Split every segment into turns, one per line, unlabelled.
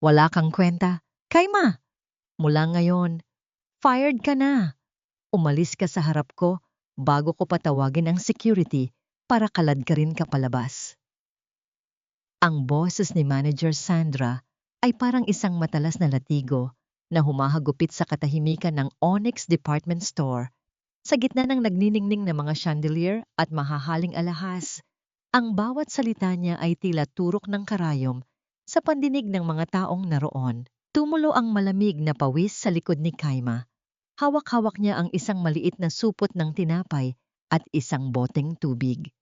Wala kang kwenta. Kaima, mula ngayon, fired ka na. Umalis ka sa harap ko bago ko patawagin ang security para kalad ka rin ka palabas. Ang boses ni Manager Sandra ay parang isang matalas na latigo na humahagupit sa katahimikan ng Onyx Department Store. Sa gitna ng nagniningning na mga chandelier at mahahaling alahas, ang bawat salita niya ay tila turok ng karayom sa pandinig ng mga taong naroon. Tumulo ang malamig na pawis sa likod ni Kaima. Hawak-hawak niya ang isang maliit na supot ng tinapay at isang boteng tubig.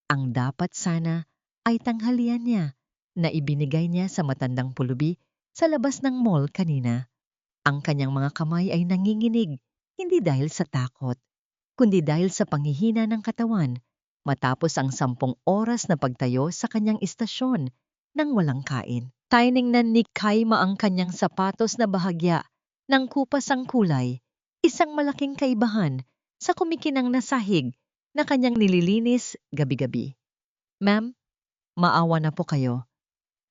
Ang dapat sana ay tanghalian niya na ibinigay niya sa matandang pulubi sa labas ng mall kanina. Ang kanyang mga kamay ay nanginginig, hindi dahil sa takot, kundi dahil sa panghihina ng katawan matapos ang 10 oras na pagtayo sa kanyang istasyon nang walang kain. Tiningnan ni Kaima ang kanyang sapatos na bahagya ng kupas ang kulay, isang malaking kaibahan sa kumikinang na sahig na kanyang nililinis gabi-gabi. Ma'am, maawa na po kayo.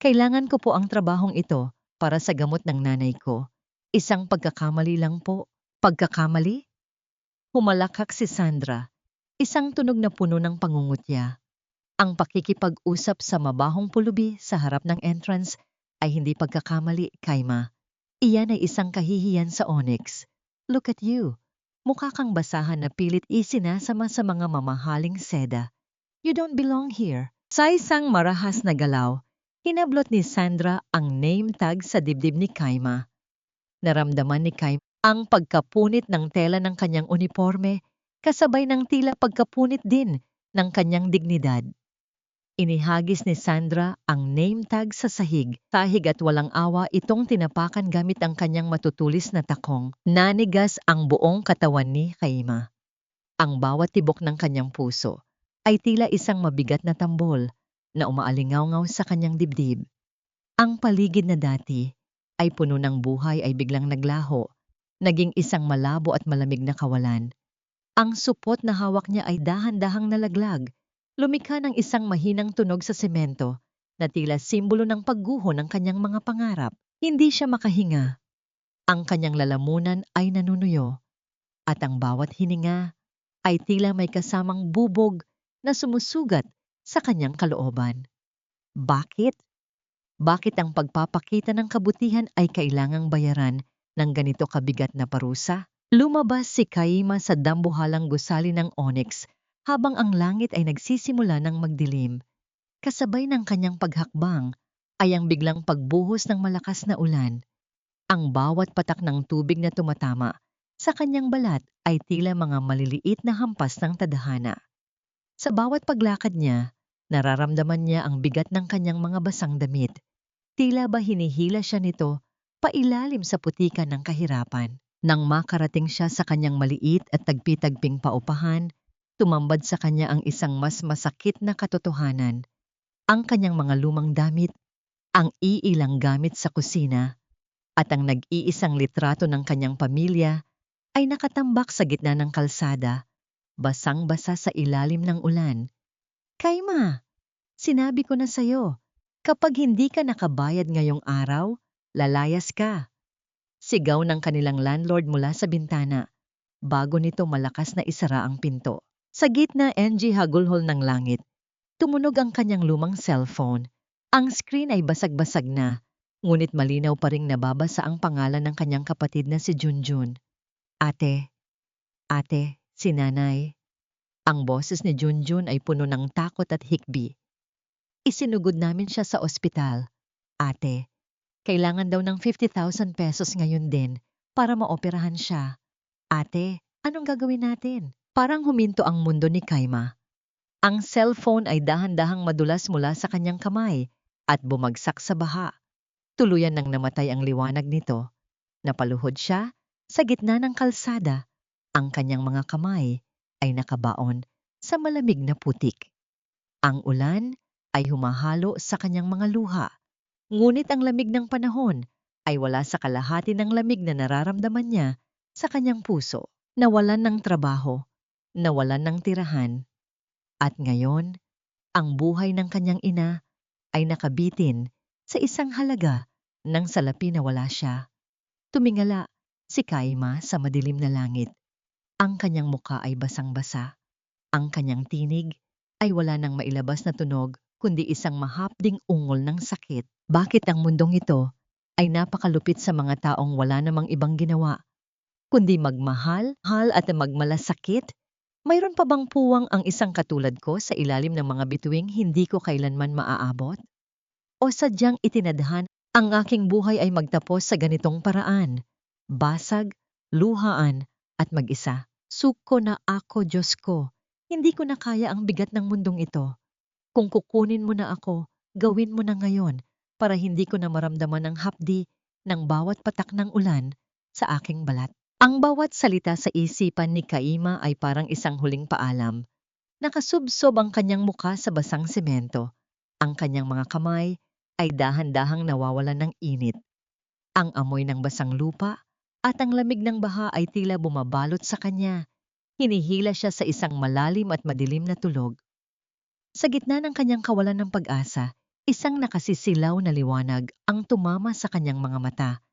Kailangan ko po ang trabahong ito para sa gamot ng nanay ko. Isang pagkakamali lang po. Pagkakamali? Humalakak si Sandra, isang tunog na puno ng pangungutya. Ang pakikipag-usap sa mabahong pulubi sa harap ng entrance ay hindi pagkakamali, Kaima. Iyan ay isang kahihiyan sa Onyx. Look at you. Mukha kang basahan na pilit isinasama sa mga mamahaling seda. You don't belong here. Sa isang marahas na galaw, hinablot ni Sandra ang name tag sa dibdib ni Kaima. Naramdaman ni Kaima ang pagkapunit ng tela ng kanyang uniforme kasabay ng tila pagkapunit din ng kanyang dignidad. Inihagis ni Sandra ang name tag sa sahig at walang awa itong tinapakan gamit ang kanyang matutulis na takong. Nanigas ang buong katawan ni Kaima. Ang bawat tibok ng kanyang puso ay tila isang mabigat na tambol na umaalingaw-ngaw sa kanyang dibdib. Ang paligid na dati ay puno ng buhay ay biglang naglaho, naging isang malabo at malamig na kawalan. Ang supot na hawak niya ay dahan-dahang nalaglag, lumikha ng isang mahinang tunog sa semento na tila simbolo ng pagguho ng kanyang mga pangarap. Hindi siya makahinga. Ang kanyang lalamunan ay nanunuyo at ang bawat hininga ay tila may kasamang bubog na sumusugat sa kanyang kalooban. Bakit? Bakit ang pagpapakita ng kabutihan ay kailangang bayaran ng ganito kabigat na parusa? Lumabas si Kaima sa dambuhalang gusali ng Onyx habang ang langit ay nagsisimula ng magdilim. Kasabay ng kanyang paghakbang ay ang biglang pagbuhos ng malakas na ulan. Ang bawat patak ng tubig na tumatama sa kanyang balat ay tila mga maliliit na hampas ng tadhana. Sa bawat paglakad niya, nararamdaman niya ang bigat ng kanyang mga basang damit. Tila ba hinihila siya nito pailalim sa putikan ng kahirapan. Nang makarating siya sa kanyang maliit at tagpi-tagping paupahan, tumambad sa kanya ang isang mas masakit na katotohanan. Ang kanyang mga lumang damit, ang iilang gamit sa kusina, at ang nag-iisang litrato ng kanyang pamilya ay nakatambak sa gitna ng kalsada, basang-basa sa ilalim ng ulan. Kaima, sinabi ko na sa'yo, kapag hindi ka nakabayad ngayong araw, lalayas ka. Sigaw ng kanilang landlord mula sa bintana, bago nito malakas na isara ang pinto. Sa gitna hagulhol ng langit, tumunog ang kanyang lumang cellphone. Ang screen ay basag-basag na, ngunit malinaw pa ring nababasa ang pangalan ng kanyang kapatid na si Junjun. Ate, si nanay. Ang boses ni Junjun ay puno ng takot at hikbi. Isinugod namin siya sa ospital. Ate, kailangan daw ng 50,000 pesos ngayon din para maoperahan siya. Ate, anong gagawin natin? Parang huminto ang mundo ni Kaima. Ang cellphone ay dahan-dahang madulas mula sa kanyang kamay at bumagsak sa baha. Tuluyan nang namatay ang liwanag nito. Napaluhod siya sa gitna ng kalsada. Ang kanyang mga kamay ay nakabaon sa malamig na putik. Ang ulan ay humahalo sa kanyang mga luha. Ngunit ang lamig ng panahon ay wala sa kalahati ng lamig na nararamdaman niya sa kanyang puso. Nawalan ng trabaho, nawalan ng tirahan. At ngayon, ang buhay ng kanyang ina ay nakabitin sa isang halaga Nang salapi na wala siya, tumingala si Kaima sa madilim na langit. Ang kanyang muka ay basang-basa. Ang kanyang tinig ay wala nang mailabas na tunog kundi isang mahapding ungol ng sakit. Bakit ang mundong ito ay napakalupit sa mga taong wala namang ibang ginawa kundi magmahal, at magmalasakit? Mayroon pa bang puwang ang isang katulad ko sa ilalim ng mga bituing hindi ko kailanman maaabot? O sadyang itinadhan ang aking buhay ay magtapos sa ganitong paraan? Basag, luhaan, at mag-isa. Suko na ako, Diyos ko. Hindi ko na kaya ang bigat ng mundong ito. Kung kukunin mo na ako, gawin mo na ngayon para hindi ko na maramdaman ang hapdi ng bawat patak ng ulan sa aking balat. Ang bawat salita sa isipan ni Kaima ay parang isang huling paalam. Nakasubsob ang kanyang muka sa basang semento. Ang kanyang mga kamay ay dahan-dahang nawawalan ng init. Ang amoy ng basang lupa at ang lamig ng baha ay tila bumabalot sa kanya. Hinihila siya sa isang malalim at madilim na tulog. Sa gitna ng kanyang kawalan ng pag-asa, isang nakasisilaw na liwanag ang tumama sa kanyang mga mata.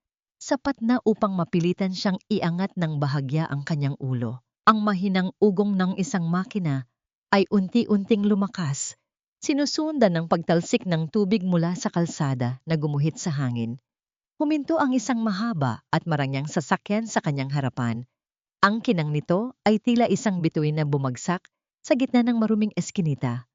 Sapat na upang mapilitan siyang iangat ng bahagya ang kanyang ulo. Ang mahinang ugong ng isang makina ay unti-unting lumakas, sinusundan ng pagtalsik ng tubig mula sa kalsada na gumuhit sa hangin. Huminto ang isang mahaba at marangyang sasakyan sa kanyang harapan. Ang kinang nito ay tila isang bituin na bumagsak sa gitna ng maruming eskinita.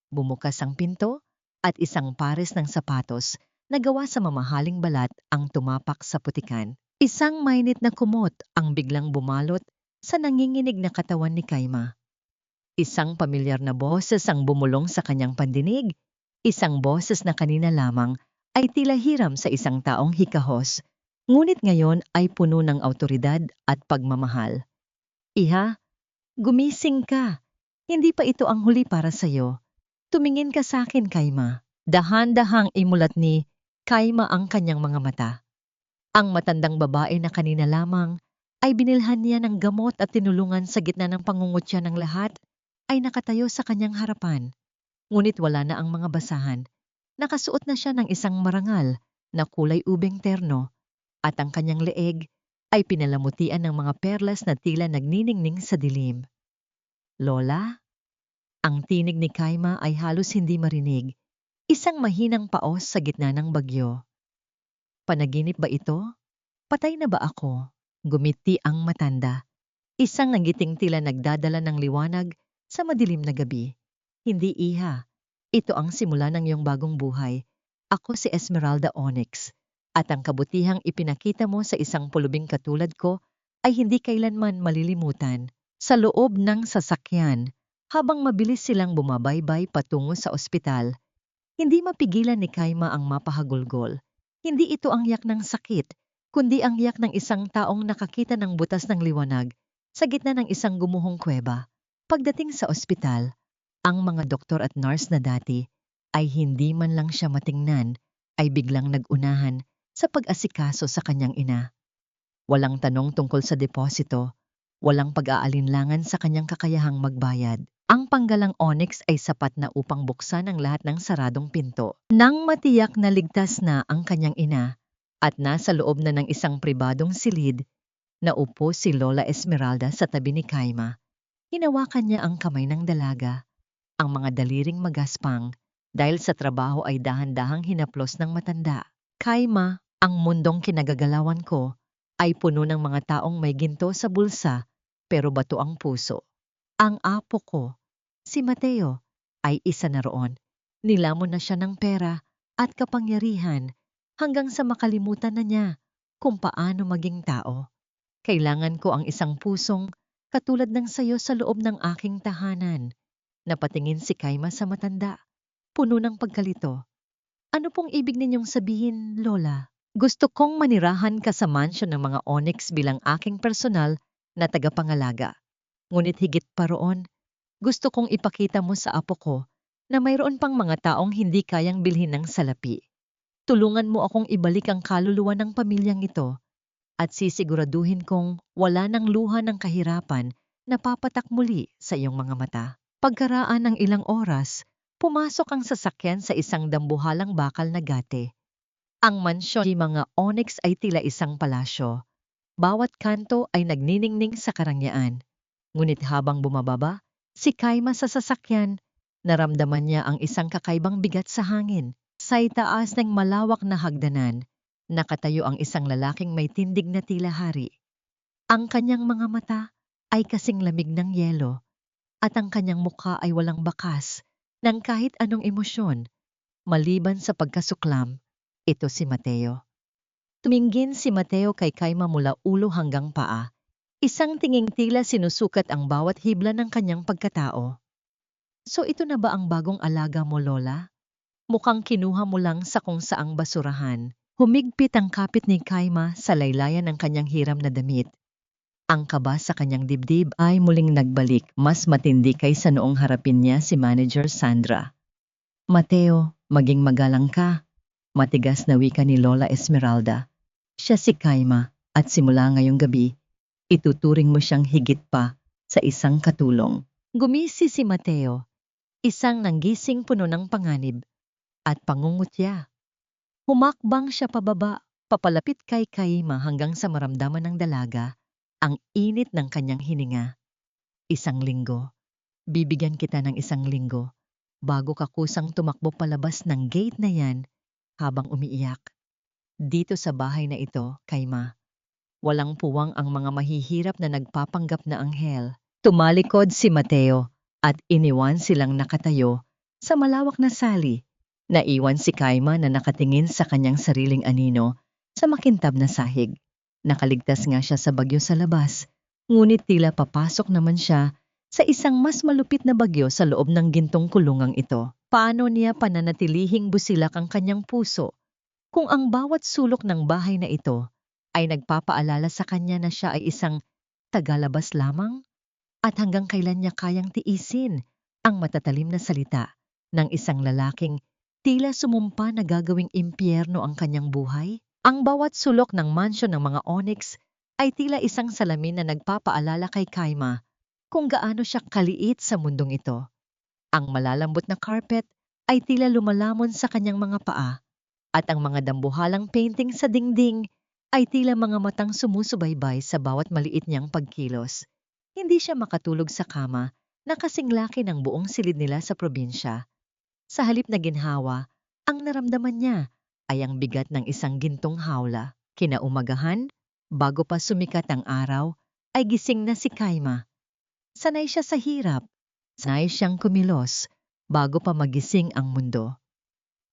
Bumukas ang pinto at isang pares ng sapatos na gawa sa mamahaling balat ang tumapak sa putikan. Isang mainit na kumot ang biglang bumalot sa nanginginig na katawan ni Kaima. Isang pamilyar na boses ang bumulong sa kanyang pandinig. Isang boses na kanina lamang ay tila hiram sa isang taong hikahos, ngunit ngayon ay puno ng awtoridad at pagmamahal. Iha, gumising ka. Hindi pa ito ang huli para sa'yo. Tumingin ka sa akin, Kaima. Dahan-dahang imulat ni Kaima ang kanyang mga mata. Ang matandang babae na kanina lamang ay binilhan niya ng gamot at tinulungan sa gitna ng pangungutya ng lahat ay nakatayo sa kanyang harapan. Ngunit wala na ang mga basahan. Nakasuot na siya ng isang marangal na kulay ubeng terno at ang kanyang leeg ay pinalamutian ng mga perlas na tila nagniningning sa dilim. Lola? Ang tinig ni Kaima ay halos hindi marinig. Isang mahinang paos sa gitna ng bagyo. Panaginip ba ito? Patay na ba ako? Gumiti ang matanda. Isang ngiting tila nagdadala ng liwanag sa madilim na gabi. Hindi, iha. Ito ang simula ng iyong bagong buhay. Ako si Esmeralda Onyx. At ang kabutihang ipinakita mo sa isang pulubing katulad ko ay hindi kailanman malilimutan. Sa loob ng sasakyan, habang mabilis silang bumabaybay patungo sa ospital, hindi mapigilan ni Kaima ang mapahagulgol. Hindi ito ang yak ng sakit, kundi ang yak ng isang taong nakakita ng butas ng liwanag sa gitna ng isang gumuhong kuweba. Pagdating sa ospital, ang mga doktor at nurse na dati ay hindi man lang siya matingnan ay biglang nag-unahan sa pag-asikaso sa kanyang ina. Walang tanong tungkol sa deposito, walang pag-aalinlangan sa kanyang kakayahang magbayad. Ang panggalang Onyx ay sapat na upang buksan ang lahat ng saradong pinto. Nang matiyak na ligtas na ang kanyang ina at nasa loob na ng isang pribadong silid, naupo si Lola Esmeralda sa tabi ni Kaima. Hinawakan niya ang kamay ng dalaga. Ang mga daliring magaspang dahil sa trabaho ay dahan-dahang hinaplos ng matanda. Kaima, ang mundong kinagagalawan ko ay puno ng mga taong may ginto sa bulsa pero bato ang puso. Ang apo ko, si Mateo, ay isa na roon. Nilamon na siya ng pera at kapangyarihan hanggang sa makalimutan na niya kung paano maging tao. Kailangan ko ang isang pusong katulad ng sayo sa loob ng aking tahanan. Napatingin si Kaima sa matanda, puno ng pagkalito. Ano pong ibig ninyong sabihin, Lola? Gusto kong manirahan ka sa mansyon ng mga Onyx bilang aking personal na tagapangalaga. Ngunit higit pa roon, gusto kong ipakita mo sa apo ko na mayroon pang mga taong hindi kayang bilhin ng salapi. Tulungan mo akong ibalik ang kaluluwa ng pamilyang ito at sisiguraduhin kong wala ng luha ng kahirapan na papatak muli sa iyong mga mata. Pagkaraan ng ilang oras, pumasok ang sasakyan sa isang dambuhalang bakal na gate. Ang mansyon ni mga onyx ay tila isang palasyo. Bawat kanto ay nagniningning sa karangyaan. Ngunit habang bumababa, si Kaima sa sasakyan, naramdaman niya ang isang kakaibang bigat sa hangin. Sa itaas ng malawak na hagdanan, nakatayo ang isang lalaking may tindig na tila hari. Ang kanyang mga mata ay kasing lamig ng yelo at ang kanyang mukha ay walang bakas ng kahit anong emosyon maliban sa pagkasuklam. Ito si Mateo. Tumingin si Mateo kay Kaima mula ulo hanggang paa. Isang tinging tila sinusukat ang bawat hibla ng kanyang pagkatao. So ito na ba ang bagong alaga mo, Lola? Mukhang kinuha mo lang sa kung saang basurahan. Humigpit ang kapit ni Kaima sa laylayan ng kanyang hiram na damit. Ang kaba sa kanyang dibdib ay muling nagbalik, mas matindi kaysa noong harapin niya si Manager Sandra. Mateo, maging magalang ka. Matigas na wika ni Lola Esmeralda. Siya si Kaima at simula ngayong gabi, ituturing mo siyang higit pa sa isang katulong. Gumisi si Mateo, isang nanggising puno ng panganib at pangungutya. Humakbang siya pababa, papalapit kay Kaima hanggang sa maramdaman ng dalaga ang init ng kanyang hininga. 1 linggo. Bibigyan kita ng 1 linggo bago ka kusang tumakbo palabas ng gate na yan habang umiiyak. Dito sa bahay na ito, Kaima, walang puwang ang mga mahihirap na nagpapanggap na anghel. Tumalikod si Mateo at iniwan silang nakatayo sa malawak na sali. Naiwan si Kaima na nakatingin sa kanyang sariling anino sa makintab na sahig. Nakaligtas nga siya sa bagyo sa labas, ngunit tila papasok naman siya sa isang mas malupit na bagyo sa loob ng gintong kulungang ito. Paano niya pananatilihing busilak ang kanyang puso kung ang bawat sulok ng bahay na ito ay nagpapaalala sa kanya na siya ay isang tagalabas lamang? At hanggang kailan niya kayang tiisin ang matatalim na salita ng isang lalaking tila sumumpa na gagawing impyerno ang kanyang buhay? Ang bawat sulok ng mansyon ng mga onyx ay tila isang salamin na nagpapaalala kay Kaima kung gaano siya kaliit sa mundong ito. Ang malalambot na carpet ay tila lumalamon sa kanyang mga paa at ang mga dambuhalang painting sa dingding ay tila mga matang sumusubaybay sa bawat maliit niyang pagkilos. Hindi siya makatulog sa kama na kasing laki ng buong silid nila sa probinsya. Sa halip na ginhawa, ang naramdaman niya ay ang bigat ng isang gintong hawla. Kinaumagahan, bago pa sumikat ang araw, ay gising na si Kaima. Sanay siya sa hirap, sanay siyang kumilos bago pa magising ang mundo.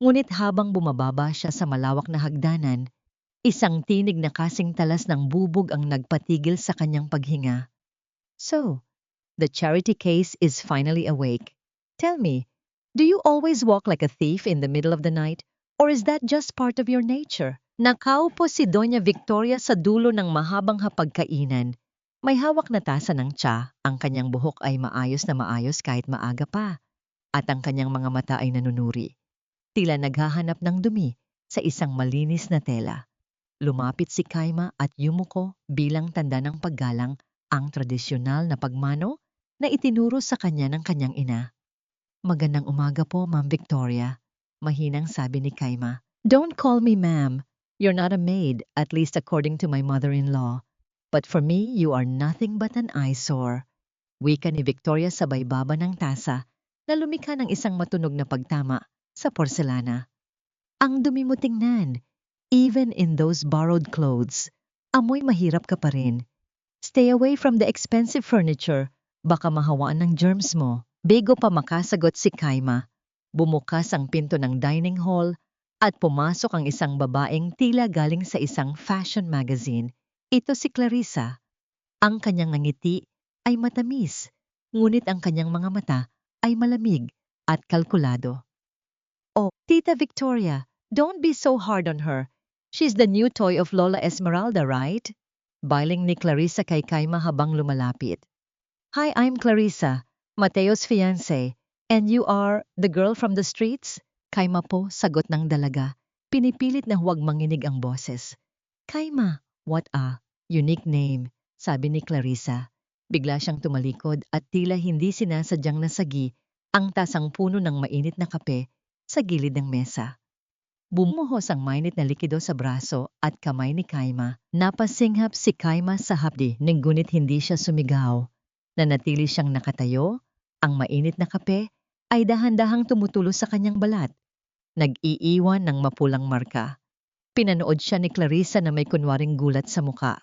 Ngunit habang bumababa siya sa malawak na hagdanan, isang tinig na kasing talas ng bubog ang nagpatigil sa kanyang paghinga. So, the charity case is finally awake. Tell me, do you always walk like a thief in the middle of the night? Or is that just part of your nature? Nakaupo si Doña Victoria sa dulo ng mahabang hapagkainan. May hawak na tasa ng tsa, ang kanyang buhok ay maayos na maayos kahit maaga pa, at ang kanyang mga mata ay nanunuri. Tila naghahanap ng dumi sa isang malinis na tela. Lumapit si Kaima at yumuko bilang tanda ng paggalang ang tradisyonal na pagmano na itinuro sa kanya ng kanyang ina. Magandang umaga po, Ma'am Victoria, mahinang sabi ni Kaima. Don't call me ma'am. You're not a maid, at least according to my mother-in-law. But for me, you are nothing but an eyesore. Wika ni Victoria sabay baba ng tasa na lumikha ng isang matunog na pagtama sa porselana. Ang dumi mo tingnan. Even in those borrowed clothes, amoy mahirap ka pa rin. Stay away from the expensive furniture. Baka mahawaan ng germs mo. Bago pa makasagot si Kaima, bumukas ang pinto ng dining hall at pumasok ang isang babaeng tila galing sa isang fashion magazine. Ito si Clarissa. Ang kanyang ngiti ay matamis, ngunit ang kanyang mga mata ay malamig at kalkulado. Oh, Tita Victoria, don't be so hard on her. She's the new toy of Lola Esmeralda, right? Biling ni Clarissa kay Kaima habang lumalapit. Hi, I'm Clarissa, Mateo's fiancé, and you are the girl from the streets? Kaima po, sagot ng dalaga. Pinipilit na huwag manginig ang boses. Kaima, what a unique name, sabi ni Clarissa. Bigla siyang tumalikod at tila hindi sinasadyang nasagi ang tasang puno ng mainit na kape sa gilid ng mesa. Bumuhos ang mainit na likido sa braso at kamay ni Kaima. Napasinghap si Kaima sa hapdi, ngunit hindi siya sumigaw. Nanatili siyang nakatayo, ang mainit na kape ay dahan-dahang tumutulo sa kanyang balat. Nag-iiwan ng mapulang marka. Pinanood siya ni Clarissa na may kunwaring gulat sa muka.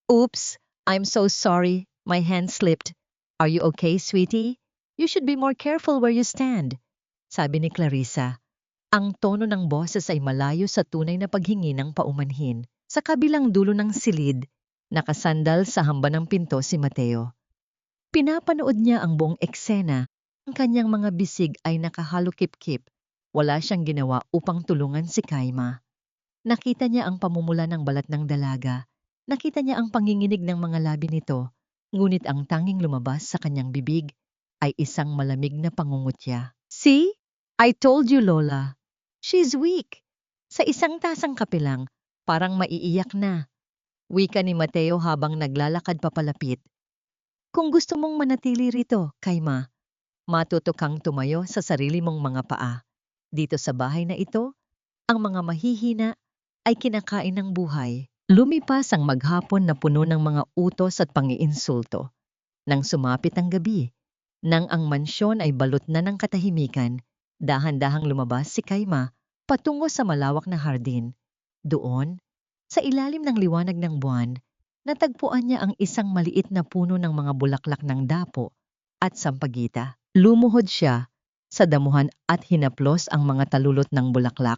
Oops, I'm so sorry. My hand slipped. Are you okay, sweetie? You should be more careful where you stand. Sabi ni Clarissa. Ang tono ng boses ay malayo sa tunay na paghingi ng paumanhin. Sa kabilang dulo ng silid, nakasandal sa hamba ng pinto si Mateo. Pinapanood niya ang buong eksena. Ang kanyang mga bisig ay nakahalukip-kip. Wala siyang ginawa upang tulungan si Kaima. Nakita niya ang pamumula ng balat ng dalaga. Nakita niya ang panginginig ng mga labi nito. Ngunit ang tanging lumabas sa kanyang bibig ay isang malamig na pangungutya. See? I told you, Lola. She's weak. Sa isang tasang kape lang, parang maiiyak na. Wika ni Mateo habang naglalakad papalapit. Kung gusto mong manatili rito, Kaima, matuto kang tumayo sa sarili mong mga paa. Dito sa bahay na ito, ang mga mahihina ay kinakain ng buhay. Lumipas ang maghapon na puno ng mga utos at pangiinsulto. Nang sumapit ang gabi, nang ang mansyon ay balot na ng katahimikan, dahan-dahang lumabas si Kaima patungo sa malawak na hardin. Doon, sa ilalim ng liwanag ng buwan, natagpuan niya ang isang maliit na puno ng mga bulaklak ng dapo at sampagita. Lumuhod siya sa damuhan at hinaplos ang mga talulot ng bulaklak.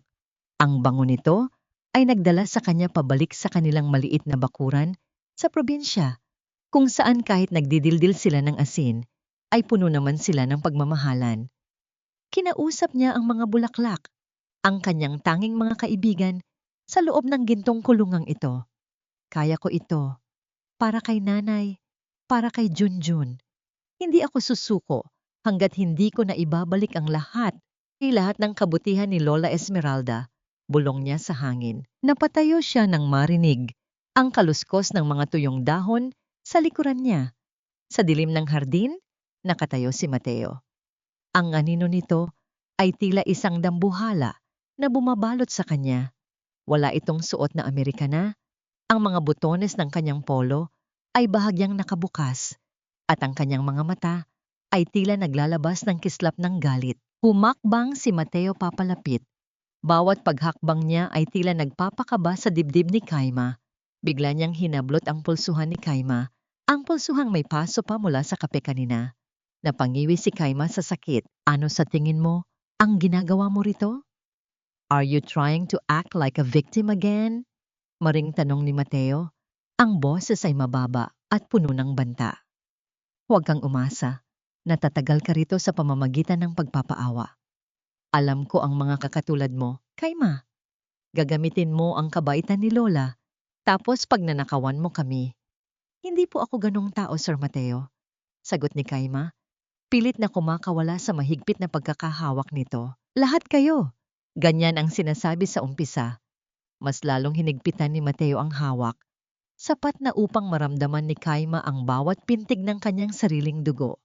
Ang bango nito ay nagdala sa kanya pabalik sa kanilang maliit na bakuran sa probinsya, kung saan kahit nagdidildil sila ng asin, ay puno naman sila ng pagmamahalan. Kinausap niya ang mga bulaklak, ang kanyang tanging mga kaibigan, sa loob ng gintong kulungang ito. Kaya ko ito. Para kay nanay. Para kay Junjun. Hindi ako susuko hanggat hindi ko na ibabalik ang lahat. Lahat ng kabutihan ni Lola Esmeralda, bulong niya sa hangin. Napatayo siya nang marinig ang kaluskos ng mga tuyong dahon sa likuran niya. Sa dilim ng hardin, nakatayo si Mateo. Ang anino nito ay tila isang dambuhala na bumabalot sa kanya. Wala itong suot na Amerikana. Ang mga butones ng kanyang polo ay bahagyang nakabukas at ang kanyang mga mata ay tila naglalabas ng kislap ng galit. Humakbang si Mateo papalapit. Bawat paghakbang niya ay tila nagpapakaba sa dibdib ni Kaima. Bigla niyang hinablot ang pulsuhan ni Kaima. Ang pulsuhang may paso pa mula sa kape kanina. Napangiwi si Kaima sa sakit. Ano sa tingin mo ang ginagawa mo rito? Are you trying to act like a victim again? Maring tanong ni Mateo. Ang boses ay mababa at puno ng banta. Huwag kang umasa. Natatagal ka rito sa pamamagitan ng pagpapaawa. Alam ko ang mga kakatulad mo, Kaima. Gagamitin mo ang kabaitan ni Lola, tapos pagnanakawan mo kami. Hindi po ako ganong tao, Sir Mateo. Sagot ni Kaima. Pilit na kumakawala sa mahigpit na pagkakahawak nito. Lahat kayo. Ganyan ang sinasabi sa umpisa. Mas lalong hinigpitan ni Mateo ang hawak. Sapat na upang maramdaman ni Kaima ang bawat pintig ng kanyang sariling dugo.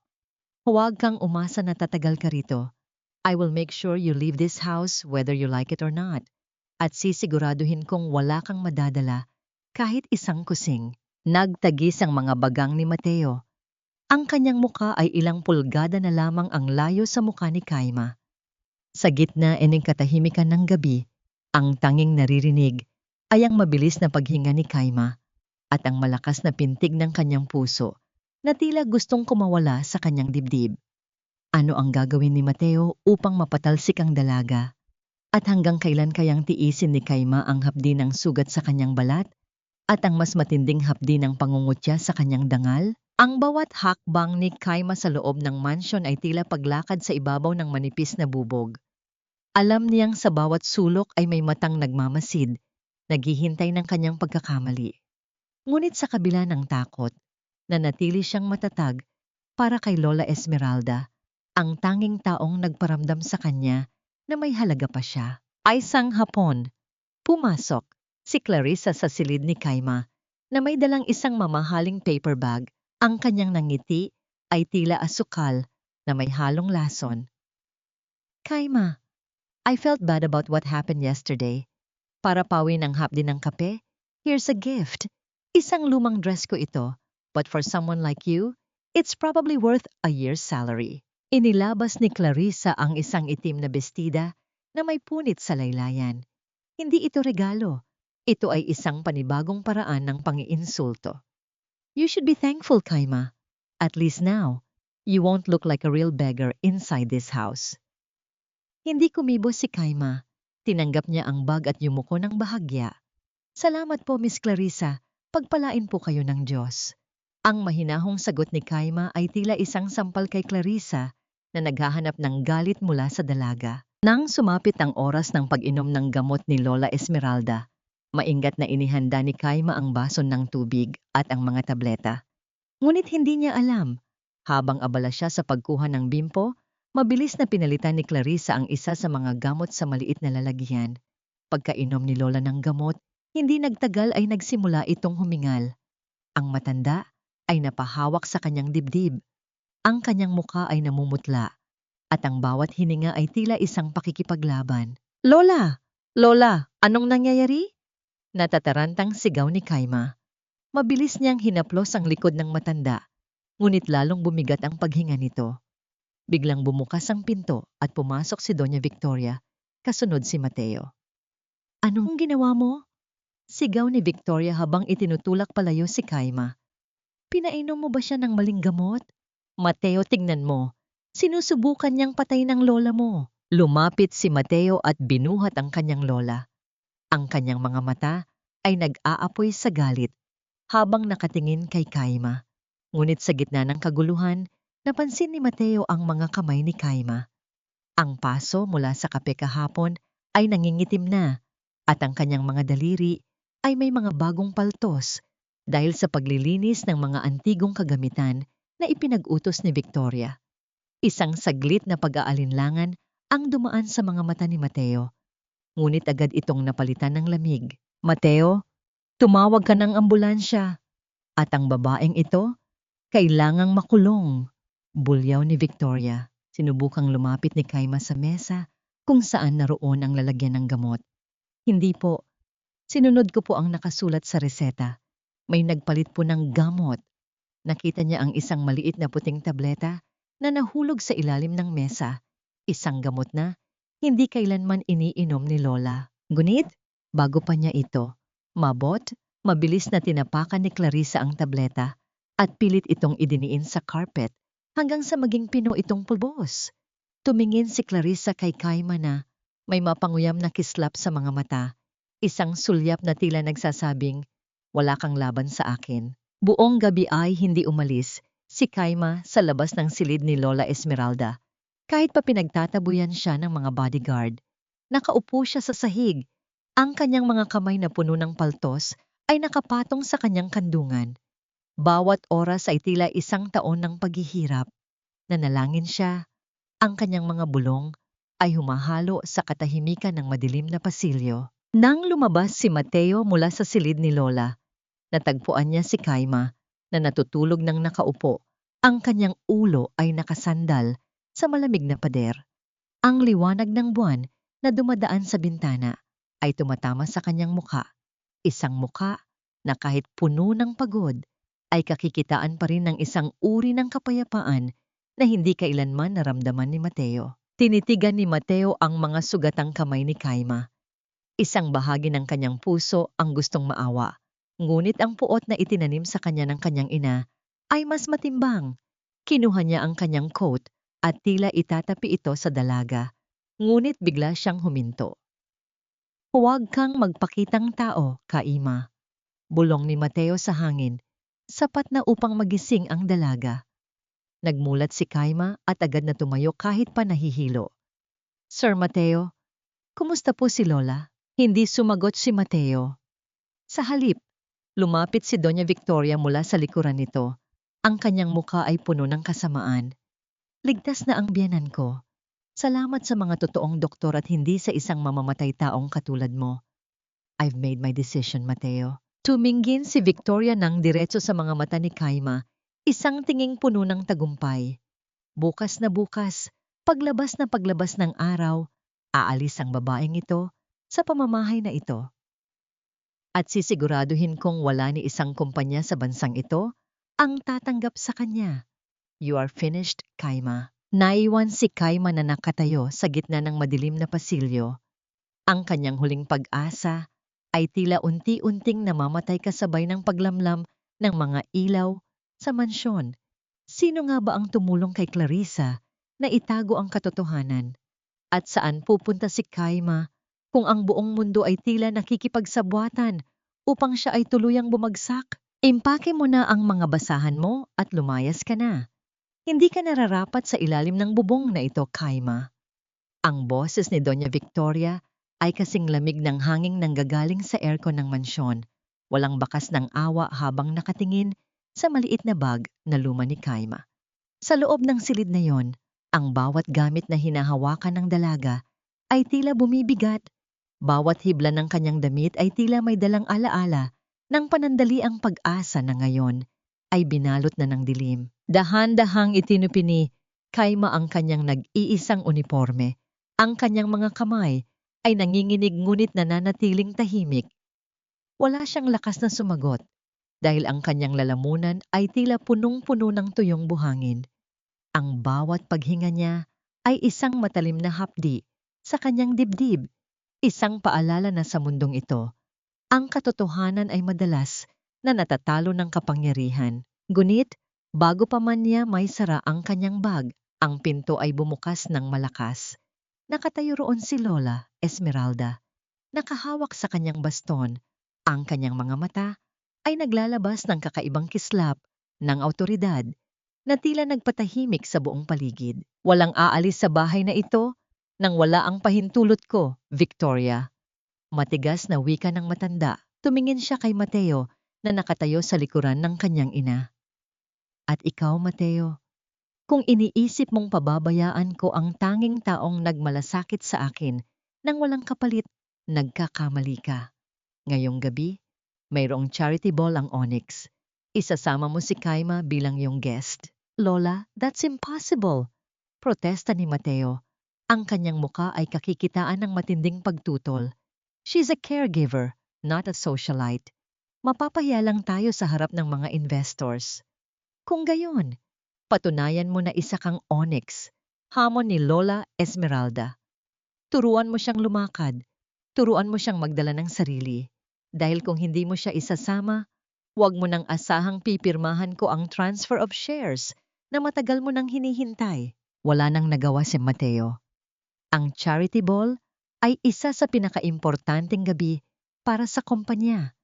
Huwag kang umasa na tatagal ka rito. I will make sure you leave this house whether you like it or not. At sisiguraduhin kong wala kang madadala kahit isang kusing. Nagtagis ang mga bagang ni Mateo. Ang kanyang muka ay ilang pulgada na lamang ang layo sa muka ni Kaima. Sa gitna ng katahimikan ng gabi, ang tanging naririnig ay ang mabilis na paghinga ni Kaima at ang malakas na pintig ng kanyang puso na tila gustong kumawala sa kanyang dibdib. Ano ang gagawin ni Mateo upang mapatalsik ang dalaga? At hanggang kailan kayang tiisin ni Kaima ang hapdi ng sugat sa kanyang balat at ang mas matinding hapdi ng pangungutya sa kanyang dangal? Ang bawat hakbang ni Kaima sa loob ng mansyon ay tila paglakad sa ibabaw ng manipis na bubog. Alam niyang sa bawat sulok ay may matang nagmamasid, naghihintay ng kanyang pagkakamali. Ngunit sa kabila ng takot, nanatili siyang matatag para kay Lola Esmeralda, ang tanging taong nagparamdam sa kanya na may halaga pa siya. Ay isang hapon, pumasok si Clarissa sa silid ni Kaima na may dalang isang mamahaling paper bag. Ang kanyang nangiti ay tila asukal na may halong lason. Kaima, I felt bad about what happened yesterday. Para pawin ng hapdi ng kape, here's a gift. Isang lumang dress ko ito, but for someone like you, it's probably worth a year's salary. Inilabas ni Clarissa ang isang itim na bestida na may punit sa laylayan. Hindi ito regalo. Ito ay isang panibagong paraan ng pangiinsulto. You should be thankful, Kaima. At least now, you won't look like a real beggar inside this house. Hindi kumibo si Kaima. Tinanggap niya ang bag at yumuko ng bahagya. Salamat po, Miss Clarissa. Pagpalain po kayo ng Diyos. Ang mahinahong sagot ni Kaima ay tila isang sampal kay Clarissa na naghahanap ng galit mula sa dalaga. Nang sumapit ang oras ng pag-inom ng gamot ni Lola Esmeralda, maingat na inihanda ni Kaima ang baso ng tubig at ang mga tableta. Ngunit hindi niya alam, habang abala siya sa pagkuha ng bimpo, mabilis na pinalitan ni Clarissa ang isa sa mga gamot sa maliit na lalagyan. Pagkainom ni Lola ng gamot, hindi nagtagal ay nagsimula itong humingal. Ang matanda ay napahawak sa kanyang dibdib. Ang kanyang muka ay namumutla. At ang bawat hininga ay tila isang pakikipaglaban. Lola! Lola! Anong nangyayari? Natatarantang sigaw ni Kaima. Mabilis niyang hinaplos ang likod ng matanda, ngunit lalong bumigat ang paghinga nito. Biglang bumukas ang pinto at pumasok si Doña Victoria, kasunod si Mateo. Anong ginawa mo? Sigaw ni Victoria habang itinutulak palayo si Kaima. Pinainom mo ba siya ng maling gamot? Mateo, tignan mo. Sinusubukan niyang patay ng lola mo. Lumapit si Mateo at binuhat ang kanyang lola. Ang kanyang mga mata ay nag-aapoy sa galit habang nakatingin kay Kaima. Ngunit sa gitna ng kaguluhan, napansin ni Mateo ang mga kamay ni Kaima. Ang paso mula sa kape kahapon ay nangingitim na at ang kanyang mga daliri ay may mga bagong paltos dahil sa paglilinis ng mga antigong kagamitan na ipinag-utos ni Victoria. Isang saglit na pag-aalinlangan ang dumaan sa mga mata ni Mateo. Ngunit agad itong napalitan ng lamig. Mateo, tumawag ka ng ambulansya. At ang babaeng ito, kailangang makulong. Bulyaw ni Victoria. Sinubukang lumapit ni Kaima sa mesa kung saan naroon ang lalagyan ng gamot. Hindi po. Sinunod ko po ang nakasulat sa reseta. May nagpalit po ng gamot. Nakita niya ang isang maliit na puting tableta na nahulog sa ilalim ng mesa. Isang gamot na hindi kailanman iniinom ni Lola. Ngunit, bago pa niya ito, mabilis na tinapakan ni Clarissa ang tableta at pilit itong idiniin sa carpet hanggang sa maging pino itong pulbos. Tumingin si Clarissa kay Kaima na may mapanguyam na kislap sa mga mata. Isang sulyap na tila nagsasabing, wala kang laban sa akin. Buong gabi ay hindi umalis si Kaima sa labas ng silid ni Lola Esmeralda. Kahit pa pinagtatabuyan siya ng mga bodyguard, nakaupo siya sa sahig. Ang kanyang mga kamay na puno ng paltos ay nakapatong sa kanyang kandungan. Bawat oras ay tila isang taon ng paghihirap. Nanalangin siya. Ang kanyang mga bulong ay humahalo sa katahimikan ng madilim na pasilyo. Nang lumabas si Mateo mula sa silid ni Lola, natagpuan niya si Kaima na natutulog ng nakaupo. Ang kanyang ulo ay nakasandal sa malamig na pader. Ang liwanag ng buwan na dumadaan sa bintana ay tumatama sa kanyang muka. Isang muka na kahit puno ng pagod ay kakikitaan pa rin ng isang uri ng kapayapaan na hindi kailanman naramdaman ni Mateo. Tinitigan ni Mateo ang mga sugatang kamay ni Kaima. Isang bahagi ng kanyang puso ang gustong maawa, ngunit ang puot na itinanim sa kanya ng kanyang ina ay mas matimbang. Kinuha niya ang kanyang coat at tila itatapi ito sa dalaga, ngunit bigla siyang huminto. Huwag kang magpakitang tao, Kaima. Bulong ni Mateo sa hangin, sapat na upang magising ang dalaga. Nagmulat si Kaima at agad na tumayo kahit pa nahihilo. Sir Mateo, kumusta po si Lola? Hindi sumagot si Mateo. Sa halip, lumapit si Doña Victoria mula sa likuran nito. Ang kanyang muka ay puno ng kasamaan. Ligtas na ang biyenan ko. Salamat sa mga totoong doktor at hindi sa isang mamamatay taong katulad mo. I've made my decision, Mateo. Tumingin si Victoria ng diretso sa mga mata ni Kaima, isang tinging puno ng tagumpay. Bukas na bukas, paglabas na paglabas ng araw, Aalis ang babaeng ito sa pamamahay na ito. At sisiguraduhin kong wala ni isang kumpanya sa bansang ito ang tatanggap sa kanya. You are finished, Kaima. Naiwan si Kaima na nakatayo sa gitna ng madilim na pasilyo. Ang kanyang huling pag-asa ay tila unti-unting namamatay kasabay ng paglamlam ng mga ilaw sa mansyon. Sino nga ba ang tumulong kay Clarissa na itago ang katotohanan? At saan pupunta si Kaima kung ang buong mundo ay tila nakikipagsabwatan upang siya ay tuluyang bumagsak? Impake mo na ang mga basahan mo at lumayas ka na. Hindi ka nararapat sa ilalim ng bubong na ito, Kaima. Ang boses ni Doña Victoria ay kasing lamig ng hanging nanggagaling sa aircon ng mansyon. Walang bakas ng awa habang nakatingin sa maliit na bag na luma ni Kaima. Sa loob ng silid na yon, ang bawat gamit na hinahawakan ng dalaga ay tila bumibigat. Bawat hibla ng kanyang damit ay tila may dalang alaala ng panandaliang pag-asa na ngayon ay binalot na ng dilim. Dahan-dahang itinupi ni Kaima ang kanyang nag-iisang uniforme. Ang kanyang mga kamay ay nanginginig ngunit nananatiling tahimik. Wala siyang lakas na sumagot dahil ang kanyang lalamunan ay tila punong-puno ng tuyong buhangin. Ang bawat paghinga niya ay isang matalim na hapdi sa kanyang dibdib, isang paalala na sa mundong ito, ang katotohanan ay madalas na natatalo ng kapangyarihan. Ngunit, bago pa man niya may sara ang kanyang bag, ang pinto ay bumukas ng malakas. Nakatayo roon si Lola Esmeralda, nakahawak sa kanyang baston. Ang kanyang mga mata ay naglalabas ng kakaibang kislap ng awtoridad na tila nagpatahimik sa buong paligid. Walang aalis sa bahay na ito nang wala ang pahintulot ko, Victoria. Matigas na wika ng matanda, tumingin siya kay Mateo na nakatayo sa likuran ng kanyang ina. At ikaw, Mateo, kung iniisip mong pababayaan ko ang tanging taong nagmalasakit sa akin nang walang kapalit, nagkakamali ka. Ngayong gabi, mayroong charity ball ang Onyx. Isasama mo si Kaima bilang iyong guest. Lola, that's impossible. Protesta ni Mateo. Ang kanyang muka ay kakikitaan ng matinding pagtutol. She's a caregiver, not a socialite. Mapapahiya lang tayo sa harap ng mga investors. Kung gayon, patunayan mo na isa kang Onyx, hamon ni Lola Esmeralda. Turuan mo siyang lumakad, turuan mo siyang magdala ng sarili. Dahil kung hindi mo siya isasama, huwag mo nang asahang pipirmahan ko ang transfer of shares na matagal mo nang hinihintay. Wala nang nagawa si Mateo. Ang charity ball ay isa sa pinakaimportanteng gabi para sa kumpanya.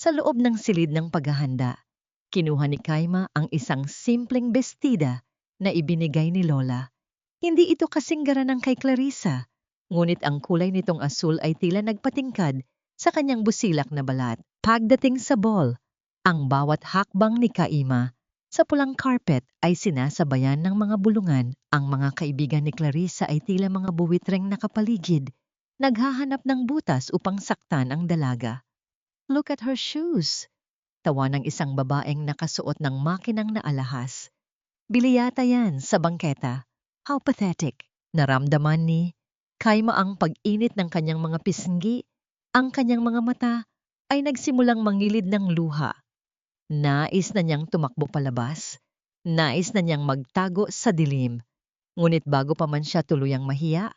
Sa loob ng silid ng paghahanda, kinuha ni Kaima ang isang simpleng bestida na ibinigay ni Lola. Hindi ito kasing garanang kay Clarissa, ngunit ang kulay nitong asul ay tila nagpatingkad sa kanyang busilak na balat. Pagdating sa ball, ang bawat hakbang ni Kaima sa pulang carpet ay sinasabayan ng mga bulungan. Ang mga kaibigan ni Clarissa ay tila mga buwitreng nakapaligid, naghahanap ng butas upang saktan ang dalaga. Look at her shoes! Tawa ng isang babaeng nakasuot ng makinang na alahas. Bili yata yan sa bangketa. How pathetic! Naramdaman ni Kaima ang pag-init ng kanyang mga pisngi. Ang kanyang mga mata ay nagsimulang mangilid ng luha. Nais na niyang tumakbo palabas. Nais na niyang magtago sa dilim. Ngunit bago pa man siya tuluyang mahiya,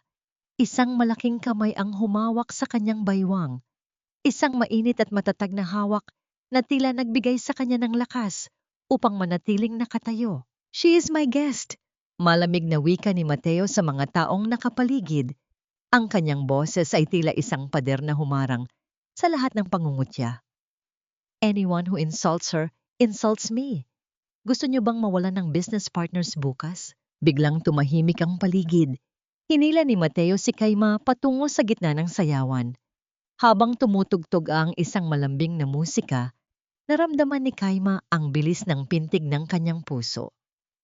isang malaking kamay ang humawak sa kanyang baywang. Isang mainit at matatag na hawak na tila nagbigay sa kanya ng lakas upang manatiling nakatayo. She is my guest. Malamig na wika ni Mateo sa mga taong nakapaligid. Ang kanyang boses ay tila isang pader na humarang sa lahat ng pangungutya. Anyone who insults her, insults me. Gusto niyo bang mawalan ng business partners bukas? Biglang tumahimik ang paligid. Hinila ni Mateo si Kaima patungo sa gitna ng sayawan. Habang tumutugtog ang isang malambing na musika, naramdaman ni Kaima ang bilis ng pintig ng kanyang puso.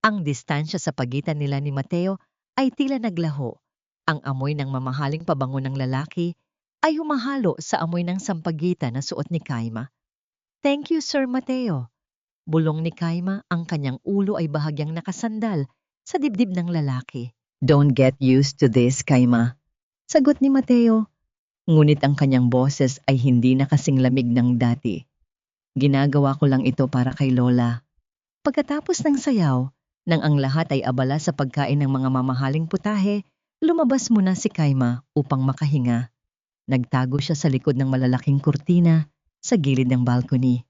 Ang distansya sa pagitan nila ni Mateo ay tila naglaho. Ang amoy ng mamahaling pabango ng lalaki ay humahalo sa amoy ng sampagitan na suot ni Kaima. Thank you, Sir Mateo. Bulong ni Kaima, ang kanyang ulo ay bahagyang nakasandal sa dibdib ng lalaki. Don't get used to this, Kaima. Sagot ni Mateo. Ngunit ang kanyang boses ay hindi na kasing lamig ng dati. Ginagawa ko lang ito para kay Lola. Pagkatapos ng sayaw, nang ang lahat ay abala sa pagkain ng mga mamahaling putahe, lumabas muna si Kaima upang makahinga. Nagtago siya sa likod ng malalaking kurtina sa gilid ng balcony.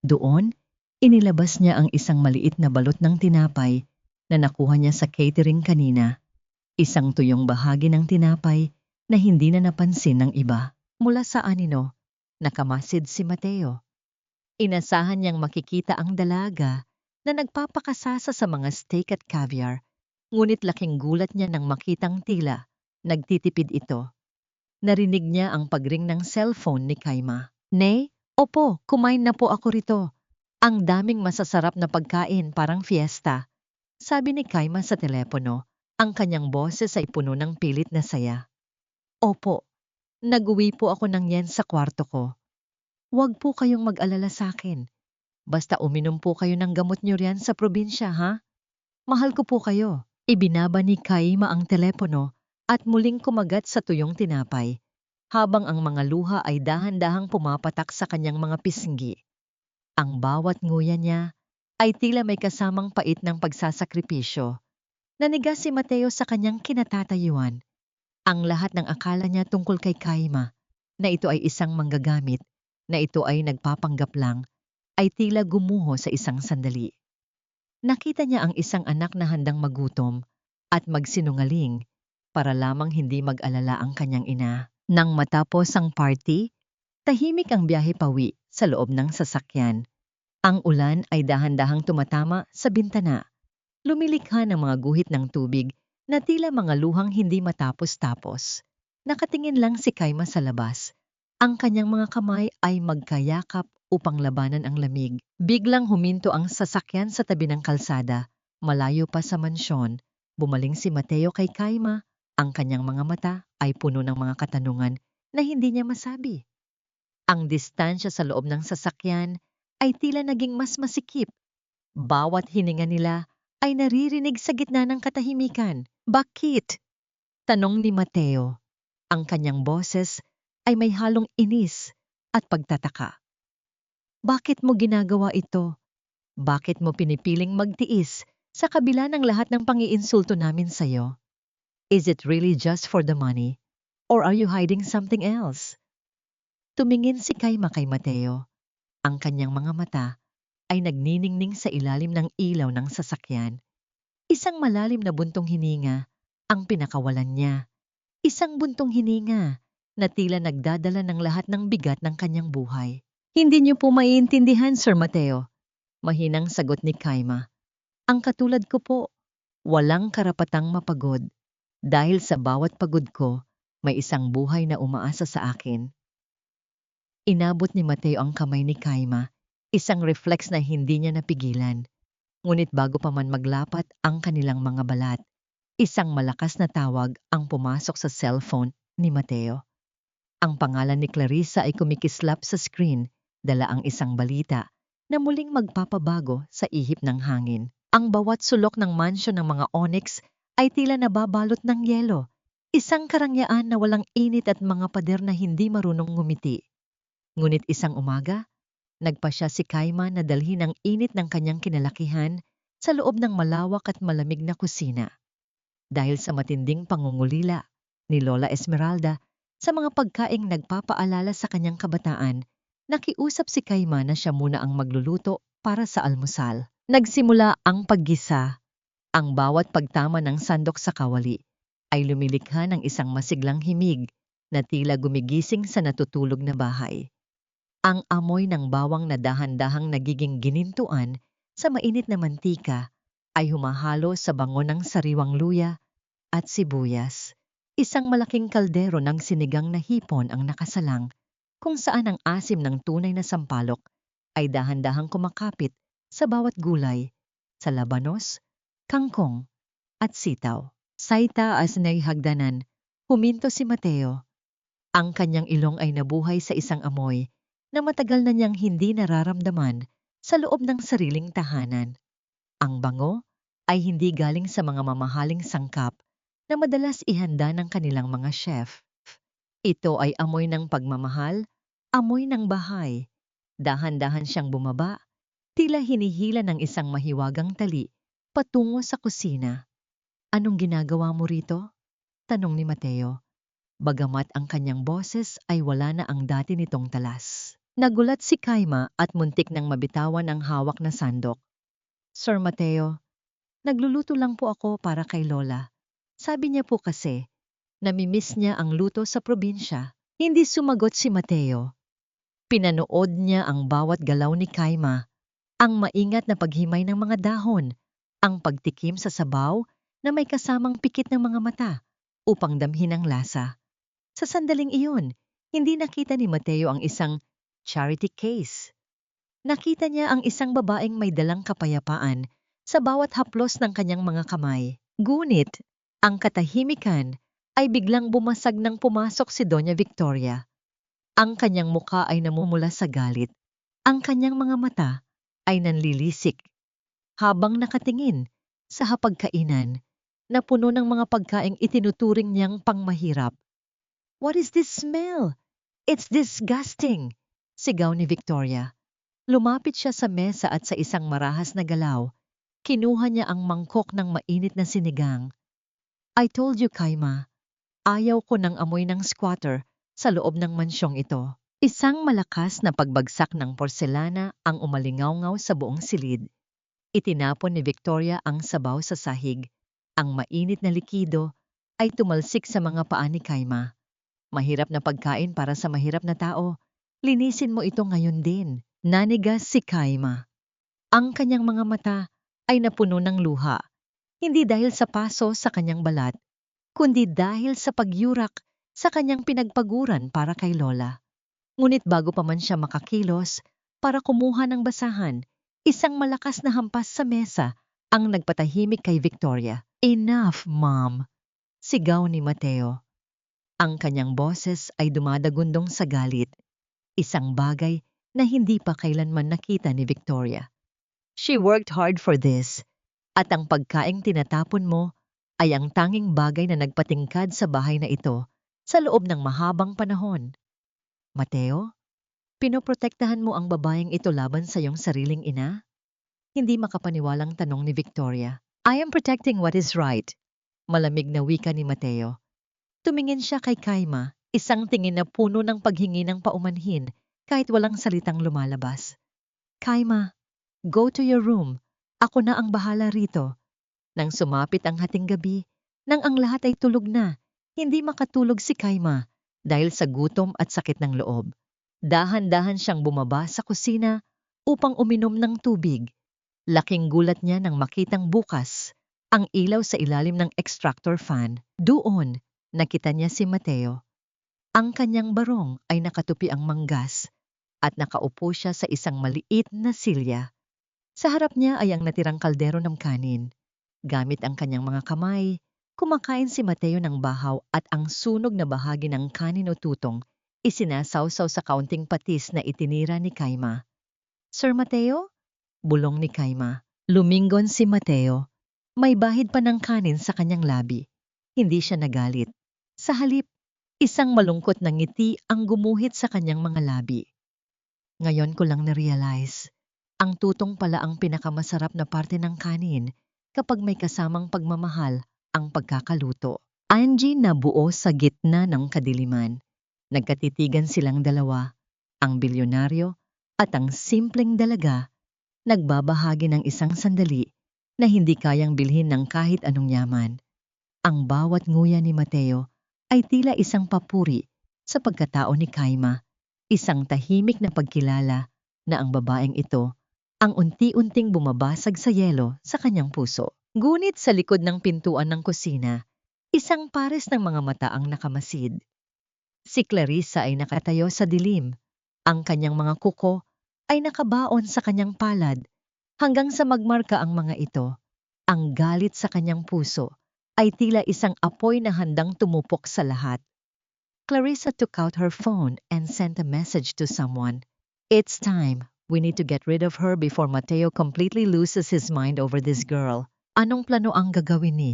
Doon, inilabas niya ang isang maliit na balot ng tinapay na nakuha niya sa catering kanina. Isang tuyong bahagi ng tinapay na hindi na napansin ng iba. Mula sa anino, nakamasid si Mateo. Inasahan niyang makikita ang dalaga na nagpapakasasa sa mga steak at caviar, ngunit laking gulat niya nang makitang tila nagtitipid ito. Narinig niya ang pagring ng cellphone ni Kaima. "Nay, opo, kumain na po ako rito. Ang daming masasarap na pagkain, parang fiesta." Sabi ni Kaima sa telepono, ang kanyang boses ay puno ng pilit na saya. "Opo, nag-uwi po ako ng yen sa kwarto ko. Huwag po kayong mag-alala sa akin. Basta uminom po kayo ng gamot niyo riyan sa probinsya, ha? Mahal ko po kayo." Ibinaba ni Kaima ang telepono at muling kumagat sa tuyong tinapay, habang ang mga luha ay dahan-dahang pumapatak sa kanyang mga pisngi. Ang bawat nguya niya ay tila may kasamang pait ng pagsasakripisyo. Nanigas si Mateo sa kanyang kinatatayuan. Ang lahat ng akala niya tungkol kay Kaima, na ito ay isang manggagamit, na ito ay nagpapanggap lang, ay tila gumuho sa isang sandali. Nakita niya ang isang anak na handang magutom at magsinungaling para lamang hindi mag-alala ang kanyang ina. Nang matapos ang party, tahimik ang biyahe pawi sa loob ng sasakyan. Ang ulan ay dahan-dahang tumatama sa bintana. Lumilikha ng mga guhit ng tubig na tila mga luhang hindi matapos-tapos. Nakatingin lang si Kaima sa labas. Ang kanyang mga kamay ay magkayakap upang labanan ang lamig. Biglang huminto ang sasakyan sa tabi ng kalsada. Malayo pa sa mansyon, bumaling si Mateo kay Kaima. Ang kanyang mga mata ay puno ng mga katanungan na hindi niya masabi. Ang distansya sa loob ng sasakyan ay tila naging mas masikip. Bawat hininga nila ay naririnig sa gitna ng katahimikan. "Bakit?" tanong ni Mateo. Ang kanyang boses ay may halong inis at pagtataka. "Bakit mo ginagawa ito? Bakit mo pinipiling magtiis sa kabila ng lahat ng pang-iinsulto namin sa'yo? Is it really just for the money? Or are you hiding something else?" Tumingin si Kaima kay Mateo. Ang kanyang mga mata ay nagniningning sa ilalim ng ilaw ng sasakyan. Isang malalim na buntong hininga ang pinakawalan niya. Isang buntong hininga na tila nagdadala ng lahat ng bigat ng kanyang buhay. "Hindi niyo po maiintindihan, Sir Mateo," mahinang sagot ni Kaima. "Ang katulad ko po, walang karapatang mapagod. Dahil sa bawat pagod ko, may isang buhay na umaasa sa akin." Inabot ni Mateo ang kamay ni Kaima, isang reflex na hindi niya napigilan. Ngunit bago pa man maglapat ang kanilang mga balat, isang malakas na tawag ang pumasok sa cellphone ni Mateo. Ang pangalan ni Clarissa ay kumikislap sa screen, dala ang isang balita na muling magpapabago sa ihip ng hangin. Ang bawat sulok ng mansyon ng mga onyx ay tila nababalot ng yelo, isang karangyaan na walang init at mga pader na hindi marunong ngumiti. Ngunit isang umaga, nagpasya si Kaima na dalhin ang init ng kanyang kinalakihan sa loob ng malawak at malamig na kusina. Dahil sa matinding pangungulila ni Lola Esmeralda sa mga pagkaing nagpapaalala sa kanyang kabataan, nakiusap si Kaima na siya muna ang magluluto para sa almusal. Nagsimula ang paggisa. Ang bawat pagtama ng sandok sa kawali ay lumilikha ng isang masiglang himig na tila gumigising sa natutulog na bahay. Ang amoy ng bawang na dahan-dahang nagiging ginintuan sa mainit na mantika ay humahalo sa bango ng sariwang luya at sibuyas. Isang malaking kaldero ng sinigang na hipon ang nakasalang, kung saan ang asim ng tunay na sampalok ay dahan-dahang kumakapit sa bawat gulay, sa labanos, kangkong, at sitaw. Sa itaas na hagdanan, huminto si Mateo. Ang kanyang ilong ay nabuhay sa isang amoy na matagal na niyang hindi nararamdaman sa loob ng sariling tahanan. Ang bango ay hindi galing sa mga mamahaling sangkap na madalas ihanda ng kanilang mga chef. Ito ay amoy ng pagmamahal, amoy ng bahay. Dahan-dahan siyang bumaba, tila hinihila ng isang mahiwagang tali, patungo sa kusina. Anong ginagawa mo rito? Tanong ni Mateo. Bagamat ang kanyang boses ay wala na ang dati nitong talas. Nagulat si Kaima at muntik nang mabitawan ang hawak na sandok. Sir Mateo, nagluluto lang po ako para kay Lola. Sabi niya po kasi, namimiss niya ang luto sa probinsya. Hindi sumagot si Mateo. Pinanood niya ang bawat galaw ni Kaima, ang maingat na paghimay ng mga dahon, ang pagtikim sa sabaw na may kasamang pikit ng mga mata upang damhin ang lasa. Sa sandaling iyon, hindi nakita ni Mateo ang isang charity case. Nakita niya ang isang babaeng may dalang kapayapaan sa bawat haplos ng kanyang mga kamay. Ngunit, ang katahimikan ay biglang bumasag nang pumasok si Doña Victoria. Ang kanyang muka ay namumula sa galit. Ang kanyang mga mata ay nanlilisik habang nakatingin sa hapagkainan na puno ng mga pagkaing itinuturing niyang pangmahirap. "What is this smell? It's disgusting!" sigaw ni Victoria. Lumapit siya sa mesa at sa isang marahas na galaw, kinuha niya ang mangkok ng mainit na sinigang. "I told you, Kaima, ayaw ko ng amoy ng squatter sa loob ng mansyong ito." Isang malakas na pagbagsak ng porselana ang umalingaw-ngaw sa buong silid. Itinapon ni Victoria ang sabaw sa sahig. Ang mainit na likido ay tumalsik sa mga paa ni Kaima. "Mahirap na pagkain para sa mahirap na tao. Linisin mo ito ngayon din." Nanigas si Kaima. Ang kanyang mga mata ay napuno ng luha. Hindi dahil sa paso sa kanyang balat, kundi dahil sa pagyurak sa kanyang pinagpaguran para kay Lola. Ngunit bago pa man siya makakilos para kumuha ng basahan, isang malakas na hampas sa mesa ang nagpatahimik kay Victoria. "Enough, Mom!" sigaw ni Mateo. Ang kanyang boses ay dumadagundong sa galit, isang bagay na hindi pa kailanman nakita ni Victoria. "She worked hard for this, at ang pagkaing tinatapon mo ay ang tanging bagay na nagpatingkad sa bahay na ito sa loob ng mahabang panahon." "Mateo, pinoprotektahan mo ang babaeng ito laban sa iyong sariling ina?" Hindi makapaniwalang tanong ni Victoria. "I am protecting what is right," malamig na wika ni Mateo. Tumingin siya kay Kaima, isang tingin na puno ng paghingi ng paumanhin kahit walang salitang lumalabas. "Kaima, go to your room. Ako na ang bahala rito." Nang sumapit ang hating gabi, nang ang lahat ay tulog na, hindi makatulog si Kaima dahil sa gutom at sakit ng loob. Dahan-dahan siyang bumaba sa kusina upang uminom ng tubig. Laking gulat niya nang makitang bukas ang ilaw sa ilalim ng extractor fan. Doon, nakita niya si Mateo. Ang kanyang barong ay nakatupi ang manggas at nakaupo siya sa isang maliit na silya. Sa harap niya ay ang natirang kaldero ng kanin. Gamit ang kanyang mga kamay, kumakain si Mateo ng bahaw at ang sunog na bahagi ng kanin o tutong isinasawsaw sa kaunting patis na itinira ni Kaima. "Sir Mateo?" bulong ni Kaima. Lumingon si Mateo. May bahid pa ng kanin sa kanyang labi. Hindi siya nagalit. Sa halip, isang malungkot na ngiti ang gumuhit sa kanyang mga labi. "Ngayon ko lang na-realize, ang tutong pala ang pinakamasarap na parte ng kanin kapag may kasamang pagmamahal ang pagkakaluto." Angie nabuo sa gitna ng kadiliman. Nagkatitigan silang dalawa, ang bilyonaryo at ang simpleng dalaga, nagbabahagi ng isang sandali na hindi kayang bilhin ng kahit anong yaman. Ang bawat nguya ni Mateo ay tila isang papuri sa pagkatao ni Kaima, isang tahimik na pagkilala na ang babaeng ito ang unti-unting bumabasag sa yelo sa kanyang puso. Ngunit sa likod ng pintuan ng kusina, isang pares ng mga mata ang nakamasid. Si Clarissa ay nakatayo sa dilim. Ang kanyang mga kuko ay nakabaon sa kanyang palad hanggang sa magmarka ang mga ito. Ang galit sa kanyang puso ay tila isang apoy na handang tumupok sa lahat. Clarissa took out her phone and sent a message to someone. "It's time. We need to get rid of her before Mateo completely loses his mind over this girl." Anong plano ang gagawin ni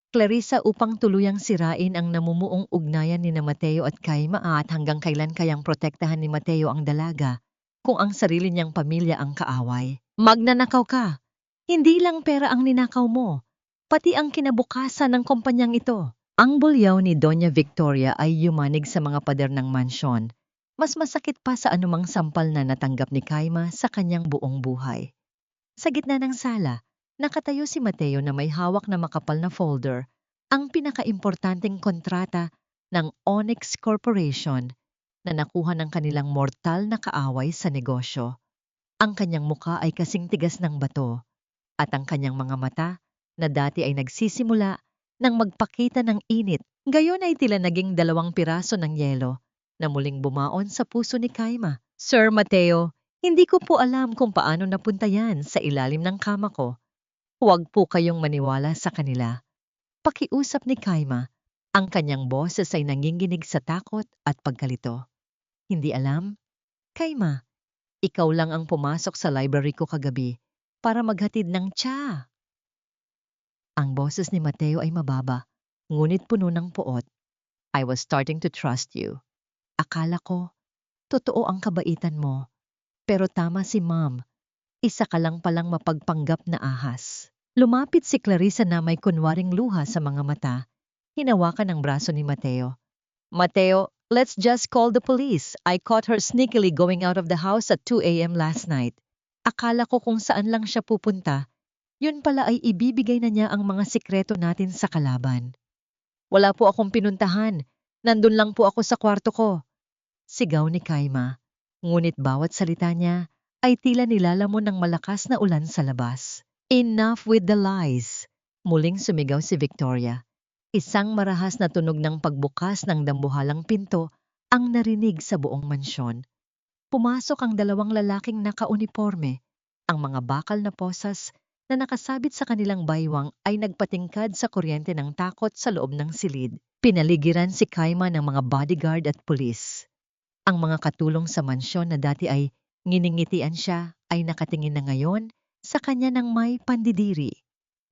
Clarissa, upang tuluyang sirain ang namumuong ugnayan ni na Mateo at Kayma at hanggang kailan kayang protektahan ni Mateo ang dalaga kung ang sarili niyang pamilya ang kaaway. Magnanakaw ka! Hindi lang pera ang ninakaw mo, pati ang kinabukasan ng kumpanyang ito. Ang bulyaw ni Doña Victoria ay yumanig sa mga pader ng mansyon. Mas masakit pa sa anumang sampal na natanggap ni Kayma sa kanyang buong buhay. Sa gitna ng sala, nakatayo si Mateo na may hawak na makapal na folder, ang pinakaimportanteng kontrata ng Onyx Corporation na nakuha ng kanilang mortal na kaaway sa negosyo. Ang kanyang muka ay kasing tigas ng bato, at ang kanyang mga mata na dati ay nagsisimula nang magpakita ng init, gayon ay tila naging 2 piraso ng yelo na muling bumaon sa puso ni Kayma. Sir Mateo, hindi ko po alam kung paano napunta yan sa ilalim ng kama ko. Huwag po kayong maniwala sa kanila. Pakiusap ni Kayma, ang kanyang boses ay nanginginig sa takot at pagkalito. Hindi alam? Kayma, ikaw lang ang pumasok sa library ko kagabi para maghatid ng tsa. Ang boses ni Mateo ay mababa, ngunit puno ng poot. I was starting to trust you. Akala ko, totoo ang kabaitan mo. Pero tama si Ma'am, isa ka lang palang mapagpanggap na ahas. Lumapit si Clarissa na may kunwaring luha sa mga mata. Hinawakan ang braso ni Mateo. Mateo, let's just call the police. I caught her sneakily going out of the house at 2 a.m. last night. Akala ko kung saan lang siya pupunta, yun pala ay ibibigay na niya ang mga sikreto natin sa kalaban. Wala po akong pinuntahan. Nandun lang po ako sa kwarto ko. Sigaw ni Kayma. Ngunit bawat salita niya ay tila nilalamon ng malakas na ulan sa labas. Enough with the lies. Muling sumigaw si Victoria. Isang marahas na tunog ng pagbukas ng dambuhalang pinto ang narinig sa buong mansyon. Pumasok ang 2 lalaking nakauniporme. Ang mga bakal na posas na nakasabit sa kanilang baywang ay nagpatingkad sa kuryente ng takot sa loob ng silid. Pinaligiran si Kayma ng mga bodyguard at pulis. Ang mga katulong sa mansyon na dati ay nginingitian siya ay nakatingin na ngayon sa kanya ng may pandidiri.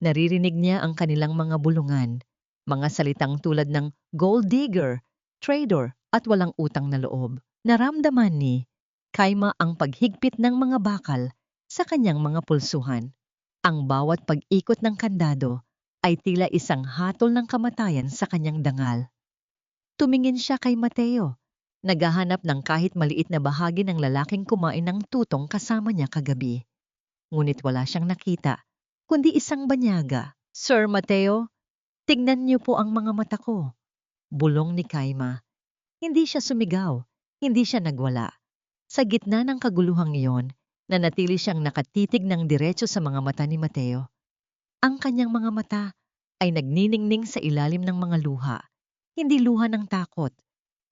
Naririnig niya ang kanilang mga bulungan, mga salitang tulad ng gold digger, trader at walang utang na loob. Naramdaman ni Kayma ang paghigpit ng mga bakal sa kanyang mga pulsuhan. Ang bawat pag-ikot ng kandado ay tila isang hatol ng kamatayan sa kanyang dangal. Tumingin siya kay Mateo, naghahanap ng kahit maliit na bahagi ng lalaking kumain ng tutong kasama niya kagabi. Ngunit wala siyang nakita, kundi isang banyaga. Sir Mateo, tignan niyo po ang mga mata ko. Bulong ni Kayma. Hindi siya sumigaw, hindi siya nagwala. Sa gitna ng kaguluhang iyon, nanatili siyang nakatitig ng diretso sa mga mata ni Mateo. Ang kanyang mga mata ay nagniningning sa ilalim ng mga luha. Hindi luha ng takot,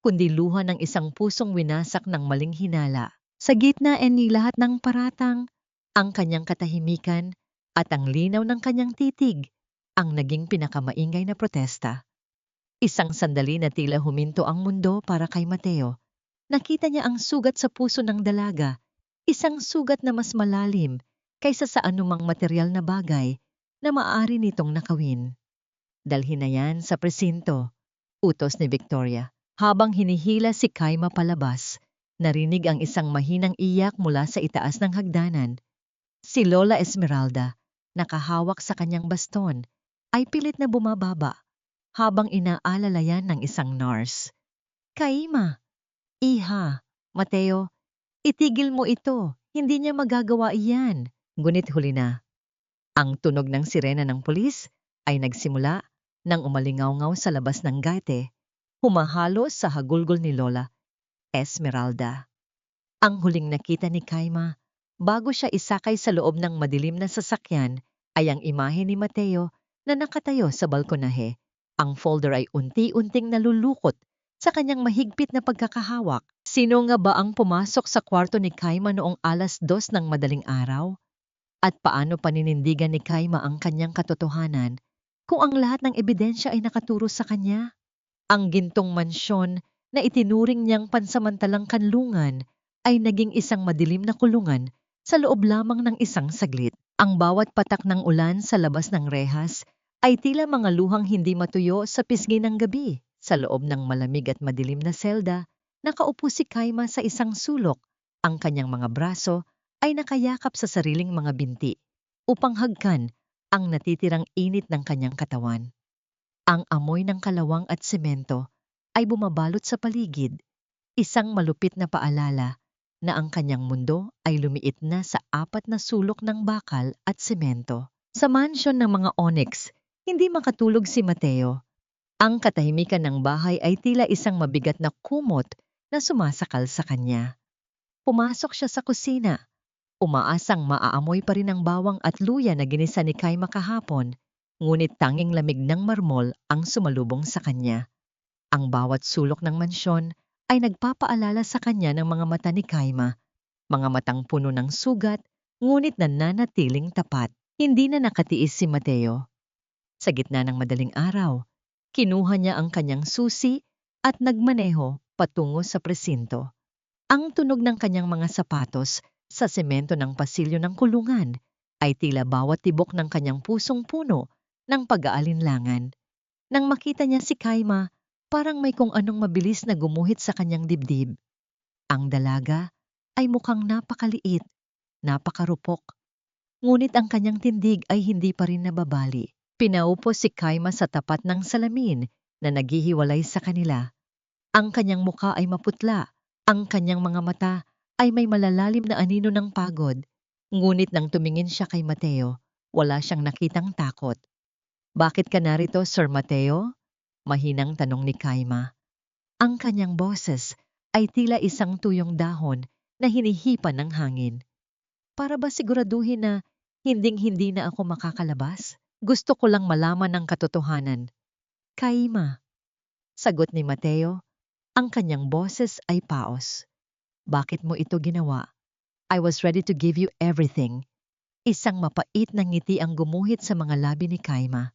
kundi luha ng isang pusong winasak ng maling hinala. Sa gitna ni lahat ng paratang, ang kanyang katahimikan at ang linaw ng kanyang titig ang naging pinakamaingay na protesta. Isang sandali na tila huminto ang mundo para kay Mateo. Nakita niya ang sugat sa puso ng dalaga, isang sugat na mas malalim kaysa sa anumang material na bagay na maaari nitong nakawin. Dalhin na yan sa presinto, utos ni Victoria. Habang hinihila si Kayma palabas, narinig ang isang mahinang iyak mula sa itaas ng hagdanan. Si Lola Esmeralda, nakahawak sa kanyang baston, ay pilit na bumababa habang inaalalayan ng isang nurse. Kayma! Iha, Mateo, itigil mo ito. Hindi niya magagawa iyan. Ngunit huli na. Ang tunog ng sirena ng pulis ay nagsimula nang umalingaw-ngaw sa labas ng gate, humahalo sa hagulgol ni Lola Esmeralda. Ang huling nakita ni Kayma bago siya isakay sa loob ng madilim na sasakyan ay ang imahe ni Mateo na nakatayo sa balkonahe. Ang folder ay unti-unting nalulukot sa kanyang mahigpit na pagkakahawak. Sino nga ba ang pumasok sa kwarto ni Kayma noong 2:00 ng madaling araw? At paano paninindigan ni Kayma ang kanyang katotohanan kung ang lahat ng ebidensya ay nakaturo sa kanya? Ang gintong mansyon na itinuring niyang pansamantalang kanlungan ay naging isang madilim na kulungan sa loob lamang ng isang saglit. Ang bawat patak ng ulan sa labas ng rehas ay tila mga luhang hindi matuyo sa pisngi ng gabi. Sa loob ng malamig at madilim na selda, nakaupo si Kaima sa isang sulok. Ang kanyang mga braso ay nakayakap sa sariling mga binti upang hagkan ang natitirang init ng kanyang katawan. Ang amoy ng kalawang at semento ay bumabalot sa paligid, isang malupit na paalala na ang kanyang mundo ay lumiit na sa apat na sulok ng bakal at semento. Sa mansyon ng mga Onyx, hindi makatulog si Mateo. Ang katahimikan ng bahay ay tila isang mabigat na kumot na sumasakal sa kanya. Pumasok siya sa kusina. Umaasang maaamoy pa rin ang bawang at luya na ginisa ni Kaima kahapon, ngunit tanging lamig ng marmol ang sumalubong sa kanya. Ang bawat sulok ng mansyon ay nagpapaalala sa kanya ng mga mata ni Kaima, mga matang puno ng sugat, ngunit nananatiling tapat. Hindi na nakatiis si Mateo. Sa gitna ng madaling araw, kinuha niya ang kanyang susi at nagmaneho patungo sa presinto. Ang tunog ng kanyang mga sapatos sa semento ng pasilyo ng kulungan ay tila bawat tibok ng kanyang pusong puno ng pag-aalinlangan. Nang makita niya si Kaima, parang may kung anong mabilis na gumuhit sa kanyang dibdib. Ang dalaga ay mukhang napakaliit, napakarupok, ngunit ang kanyang tindig ay hindi pa rin nababali. Pinaupo si Kaima sa tapat ng salamin na naghihiwalay sa kanila. Ang kanyang muka ay maputla, ang kanyang mga mata ay may malalalim na anino ng pagod. Ngunit nang tumingin siya kay Mateo, wala siyang nakitang takot. "Bakit ka narito, Sir Mateo?" Mahinang tanong ni Kaima. Ang kanyang boses ay tila isang tuyong dahon na hinihipan ng hangin. "Para ba siguraduhin na hinding-hindi na ako makakalabas? Gusto ko lang malaman ang katotohanan." "Kaima," sagot ni Mateo, ang kanyang boses ay paos. "Bakit mo ito ginawa? I was ready to give you everything." Isang mapait na ngiti ang gumuhit sa mga labi ni Kaima.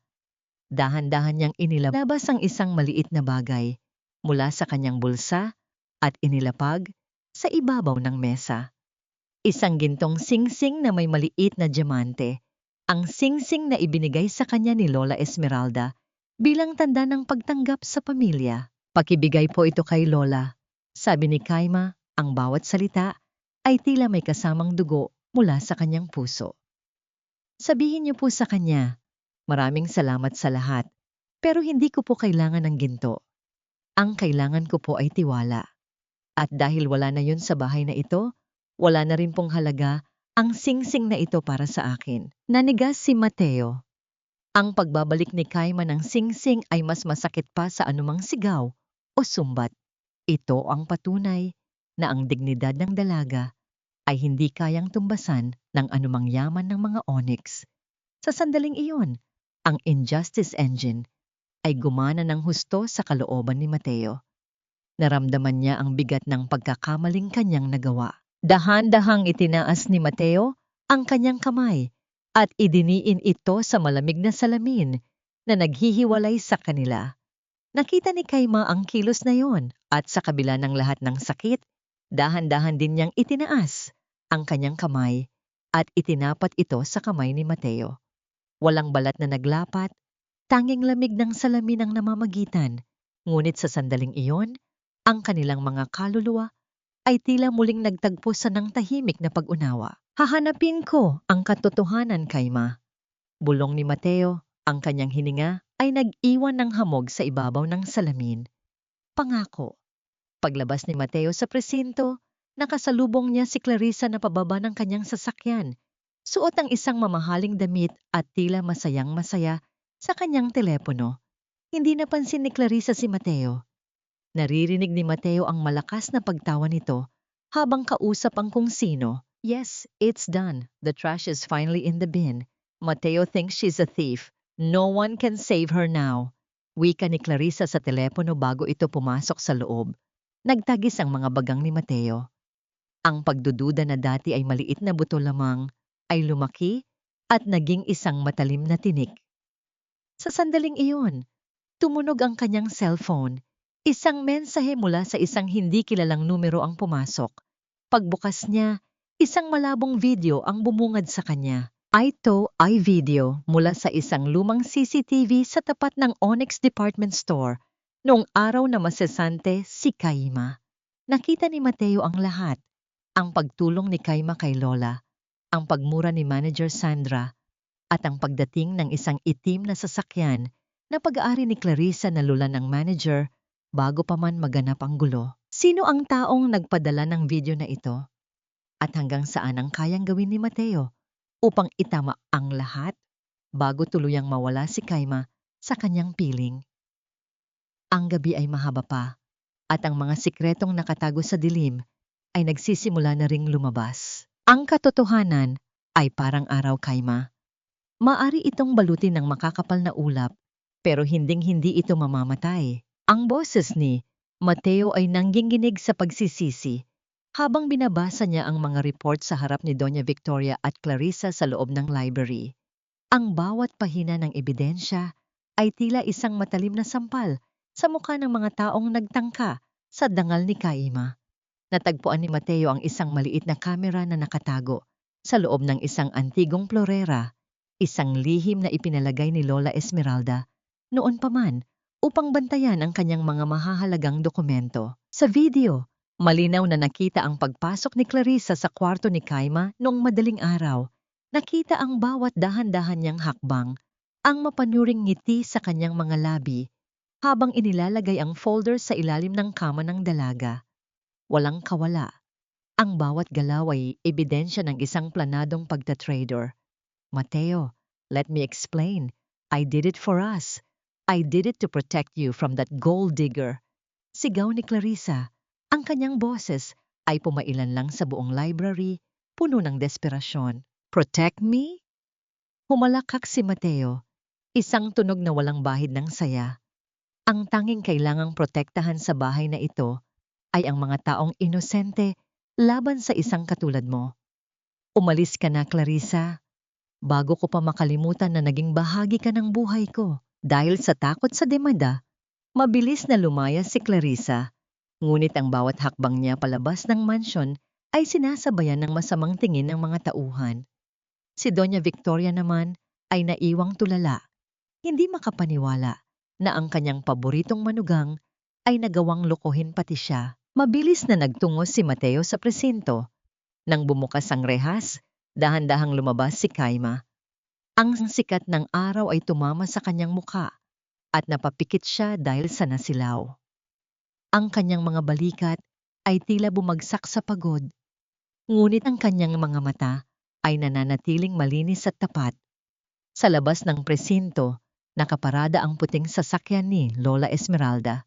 Dahan-dahan niyang inilabas ang isang maliit na bagay mula sa kanyang bulsa at inilapag sa ibabaw ng mesa. Isang gintong singsing na may maliit na diamante. Ang singsing na ibinigay sa kanya ni Lola Esmeralda bilang tanda ng pagtanggap sa pamilya. "Pakibigay po ito kay Lola," sabi ni Kaima, ang bawat salita ay tila may kasamang dugo mula sa kanyang puso. "Sabihin niyo po sa kanya, maraming salamat sa lahat, pero hindi ko po kailangan ng ginto. Ang kailangan ko po ay tiwala. At dahil wala na yun sa bahay na ito, wala na rin pong halaga ang singsing na ito para sa akin." Nanigas si Mateo. Ang pagbabalik ni Kaima ng singsing ay mas masakit pa sa anumang sigaw o sumbat. Ito ang patunay na ang dignidad ng dalaga ay hindi kayang tumbasan ng anumang yaman ng mga Onyx. Sa sandaling iyon, ang Injustice Engine ay gumana ng husto sa kalooban ni Mateo. Naramdaman niya ang bigat ng pagkakamaling kanyang nagawa. Dahan-dahang itinaas ni Mateo ang kanyang kamay at idiniin ito sa malamig na salamin na naghihiwalay sa kanila. Nakita ni Kaima ang kilos na yon at sa kabila ng lahat ng sakit, dahan-dahan din niyang itinaas ang kanyang kamay at itinapat ito sa kamay ni Mateo. Walang balat na naglapat, tanging lamig ng salamin ang namamagitan. Ngunit sa sandaling iyon, ang kanilang mga kaluluwa ay tila muling nagtagpo sa ng tahimik na pag-unawa. "Hahanapin ko ang katotohanan, Kaima." Bulong ni Mateo, ang kanyang hininga ay nag-iwan ng hamog sa ibabaw ng salamin. "Pangako." Paglabas ni Mateo sa presinto, nakasalubong niya si Clarissa na pababa ng kanyang sasakyan. Suot ang isang mamahaling damit at tila masayang-masaya sa kanyang telepono. Hindi napansin ni Clarissa si Mateo. Naririnig ni Mateo ang malakas na pagtawa nito habang kausap ang kung sino. "Yes, it's done. The trash is finally in the bin. Mateo thinks she's a thief. No one can save her now." Wika ni Clarissa sa telepono bago ito pumasok sa loob. Nagtagis ang mga bagang ni Mateo. Ang pagdududa na dati ay maliit na buto lamang ay lumaki at naging isang matalim na tinik. Sa sandaling iyon, tumunog ang kanyang cellphone. Isang mensahe mula sa isang hindi kilalang numero ang pumasok. Pagbukas niya, isang malabong video ang bumungad sa kanya. Ito ay video mula sa isang lumang CCTV sa tapat ng Onyx Department Store noong araw na masesante si Kaima. Nakita ni Mateo ang lahat, ang pagtulong ni Kaima kay Lola, ang pagmura ni Manager Sandra, at ang pagdating ng isang itim na sasakyan na pag-aari ni Clarissa na lula ng manager bago pa man maganap ang gulo. Sino ang taong nagpadala ng video na ito? At hanggang saan ang kayang gawin ni Mateo upang itama ang lahat bago tuluyang mawala si Kaima sa kanyang piling? Ang gabi ay mahaba pa at ang mga sikretong nakatago sa dilim ay nagsisimula na ring lumabas. Ang katotohanan ay parang araw, Kaima. Maari itong balutin ng makakapal na ulap, pero hinding-hindi ito mamamatay. Ang boses ni Mateo ay nangginginig sa pagsisisi habang binabasa niya ang mga report sa harap ni Doña Victoria at Clarissa sa loob ng library. Ang bawat pahina ng ebidensya ay tila isang matalim na sampal sa mukha ng mga taong nagtangka sa dangal ni Kaima. Natagpuan ni Mateo ang isang maliit na kamera na nakatago sa loob ng isang antigong florera, isang lihim na ipinalagay ni Lola Esmeralda noon pa man upang bantayan ang kanyang mga mahahalagang dokumento. Sa video, malinaw na nakita ang pagpasok ni Clarissa sa kwarto ni Kaima noong madaling araw. Nakita ang bawat dahan-dahan niyang hakbang, ang mapanuring ngiti sa kanyang mga labi, habang inilalagay ang folder sa ilalim ng kama ng dalaga. Walang kawala. Ang bawat galaw ay ebidensya ng isang planadong pagtatrader. Mateo, let me explain. I did it for us. I did it to protect you from that gold digger. Sigaw ni Clarissa. Ang kanyang boses ay pumailan lang sa buong library, puno ng desperasyon. Protect me? Humalakak si Mateo, isang tunog na walang bahid ng saya. Ang tanging kailangang protektahan sa bahay na ito ay ang mga taong inosente laban sa isang katulad mo. Umalis ka na, Clarissa, bago ko pa makalimutan na naging bahagi ka ng buhay ko. Dahil sa takot sa demanda, mabilis na lumaya si Clarissa, ngunit ang bawat hakbang niya palabas ng mansyon ay sinasabayan ng masamang tingin ng mga tauhan. Si Doña Victoria naman ay naiwang tulala, hindi makapaniwala na ang kanyang paboritong manugang ay nagawang lokohin pati siya. Mabilis na nagtungo si Mateo sa presinto. Nang bumukas ang rehas, dahan-dahang lumabas si Kaima. Ang sikat ng araw ay tumama sa kanyang muka at napapikit siya dahil sa nasilaw. Ang kanyang mga balikat ay tila bumagsak sa pagod, ngunit ang kanyang mga mata ay nananatiling malinis at tapat. Sa labas ng presinto, nakaparada ang puting sasakyan ni Lola Esmeralda.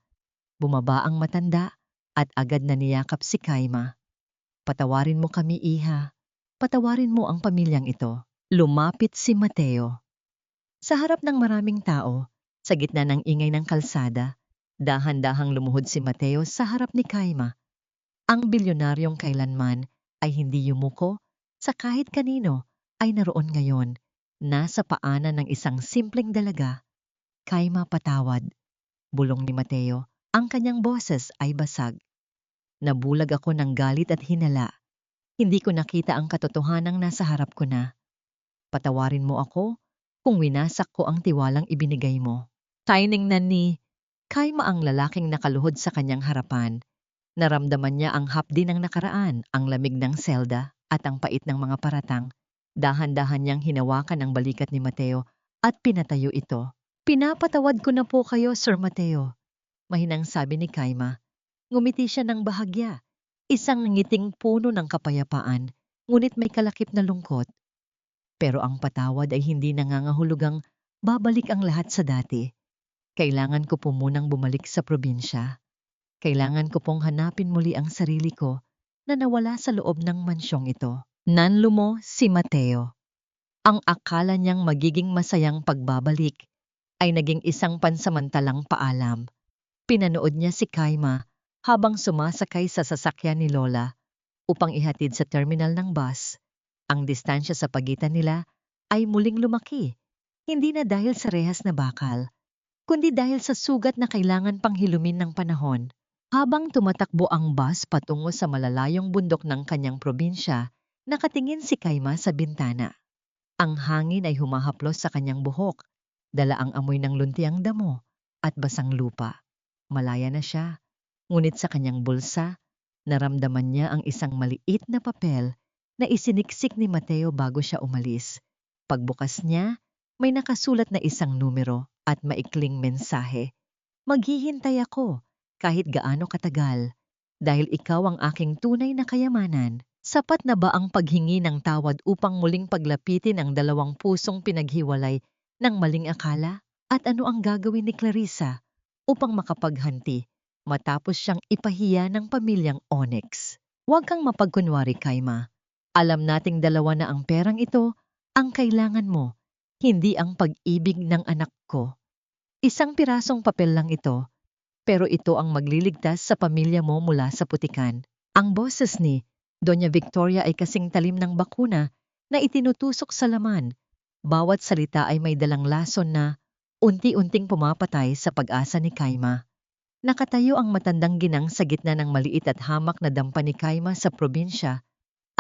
Bumaba ang matanda at agad na niyakap si Kaima. Patawarin mo kami, iha. Patawarin mo ang pamilyang ito. Lumapit si Mateo. Sa harap ng maraming tao, sa gitna ng ingay ng kalsada, dahan-dahang lumuhod si Mateo sa harap ni Kaima. Ang bilyonaryong kailanman ay hindi yumuko sa kahit kanino ay naroon ngayon, nasa paanan ng isang simpleng dalaga. Kaima, patawad. Bulong ni Mateo, ang kanyang boses ay basag. Nabulag ako ng galit at hinala. Hindi ko nakita ang katotohanang nasa harap ko na. Patawarin mo ako kung winasak ko ang tiwalang ibinigay mo. Tiningnan ni Kaima ang lalaking nakaluhod sa kanyang harapan. Naramdaman niya ang hapdi ng nakaraan, ang lamig ng selda at ang pait ng mga paratang. Dahan-dahan niyang hinawakan ang balikat ni Mateo at pinatayo ito. Pinapatawad ko na po kayo, Sir Mateo. Mahinang sabi ni Kaima. Ngumiti siya ng bahagya, isang ngiting puno ng kapayapaan, ngunit may kalakip na lungkot. Pero ang patawad ay hindi nangangahulugang babalik ang lahat sa dati. Kailangan ko po munang bumalik sa probinsya. Kailangan ko pong hanapin muli ang sarili ko na nawala sa loob ng mansyong ito. Nanlumo si Mateo. Ang akala niyang magiging masayang pagbabalik ay naging isang pansamantalang paalam. Pinanood niya si Kaima habang sumasakay sa sasakyan ni Lola upang ihatid sa terminal ng bus. Ang distansya sa pagitan nila ay muling lumaki, hindi na dahil sa rehas na bakal, kundi dahil sa sugat na kailangan pang hilumin ng panahon. Habang tumatakbo ang bus patungo sa malalayong bundok ng kanyang probinsya, nakatingin si Kaima sa bintana. Ang hangin ay humahaplos sa kanyang buhok, dala ang amoy ng luntiang damo at basang lupa. Malaya na siya, ngunit sa kanyang bulsa, naramdaman niya ang isang maliit na papel na isiniksik ni Mateo bago siya umalis. Pagbukas niya, may nakasulat na isang numero at maikling mensahe. Maghihintay ako kahit gaano katagal dahil ikaw ang aking tunay na kayamanan. Sapat na ba ang paghingi ng tawad upang muling paglapitin ang dalawang pusong pinaghiwalay ng maling akala? At ano ang gagawin ni Clarissa upang makapaghanti matapos siyang ipahiya ng pamilyang Onyx? Huwag kang mapagkunwari, Kaima. Alam nating dalawa na ang perang ito ang kailangan mo, hindi ang pag-ibig ng anak ko. Isang pirasong papel lang ito, pero ito ang magliligtas sa pamilya mo mula sa putikan. Ang boses ni Doña Victoria ay kasing talim ng bakuna na itinutusok sa laman. Bawat salita ay may dalang lason na unti-unting pumapatay sa pag-asa ni Kaima. Nakatayo ang matandang ginang sa gitna ng maliit at hamak na dampa ni Kaima sa probinsya.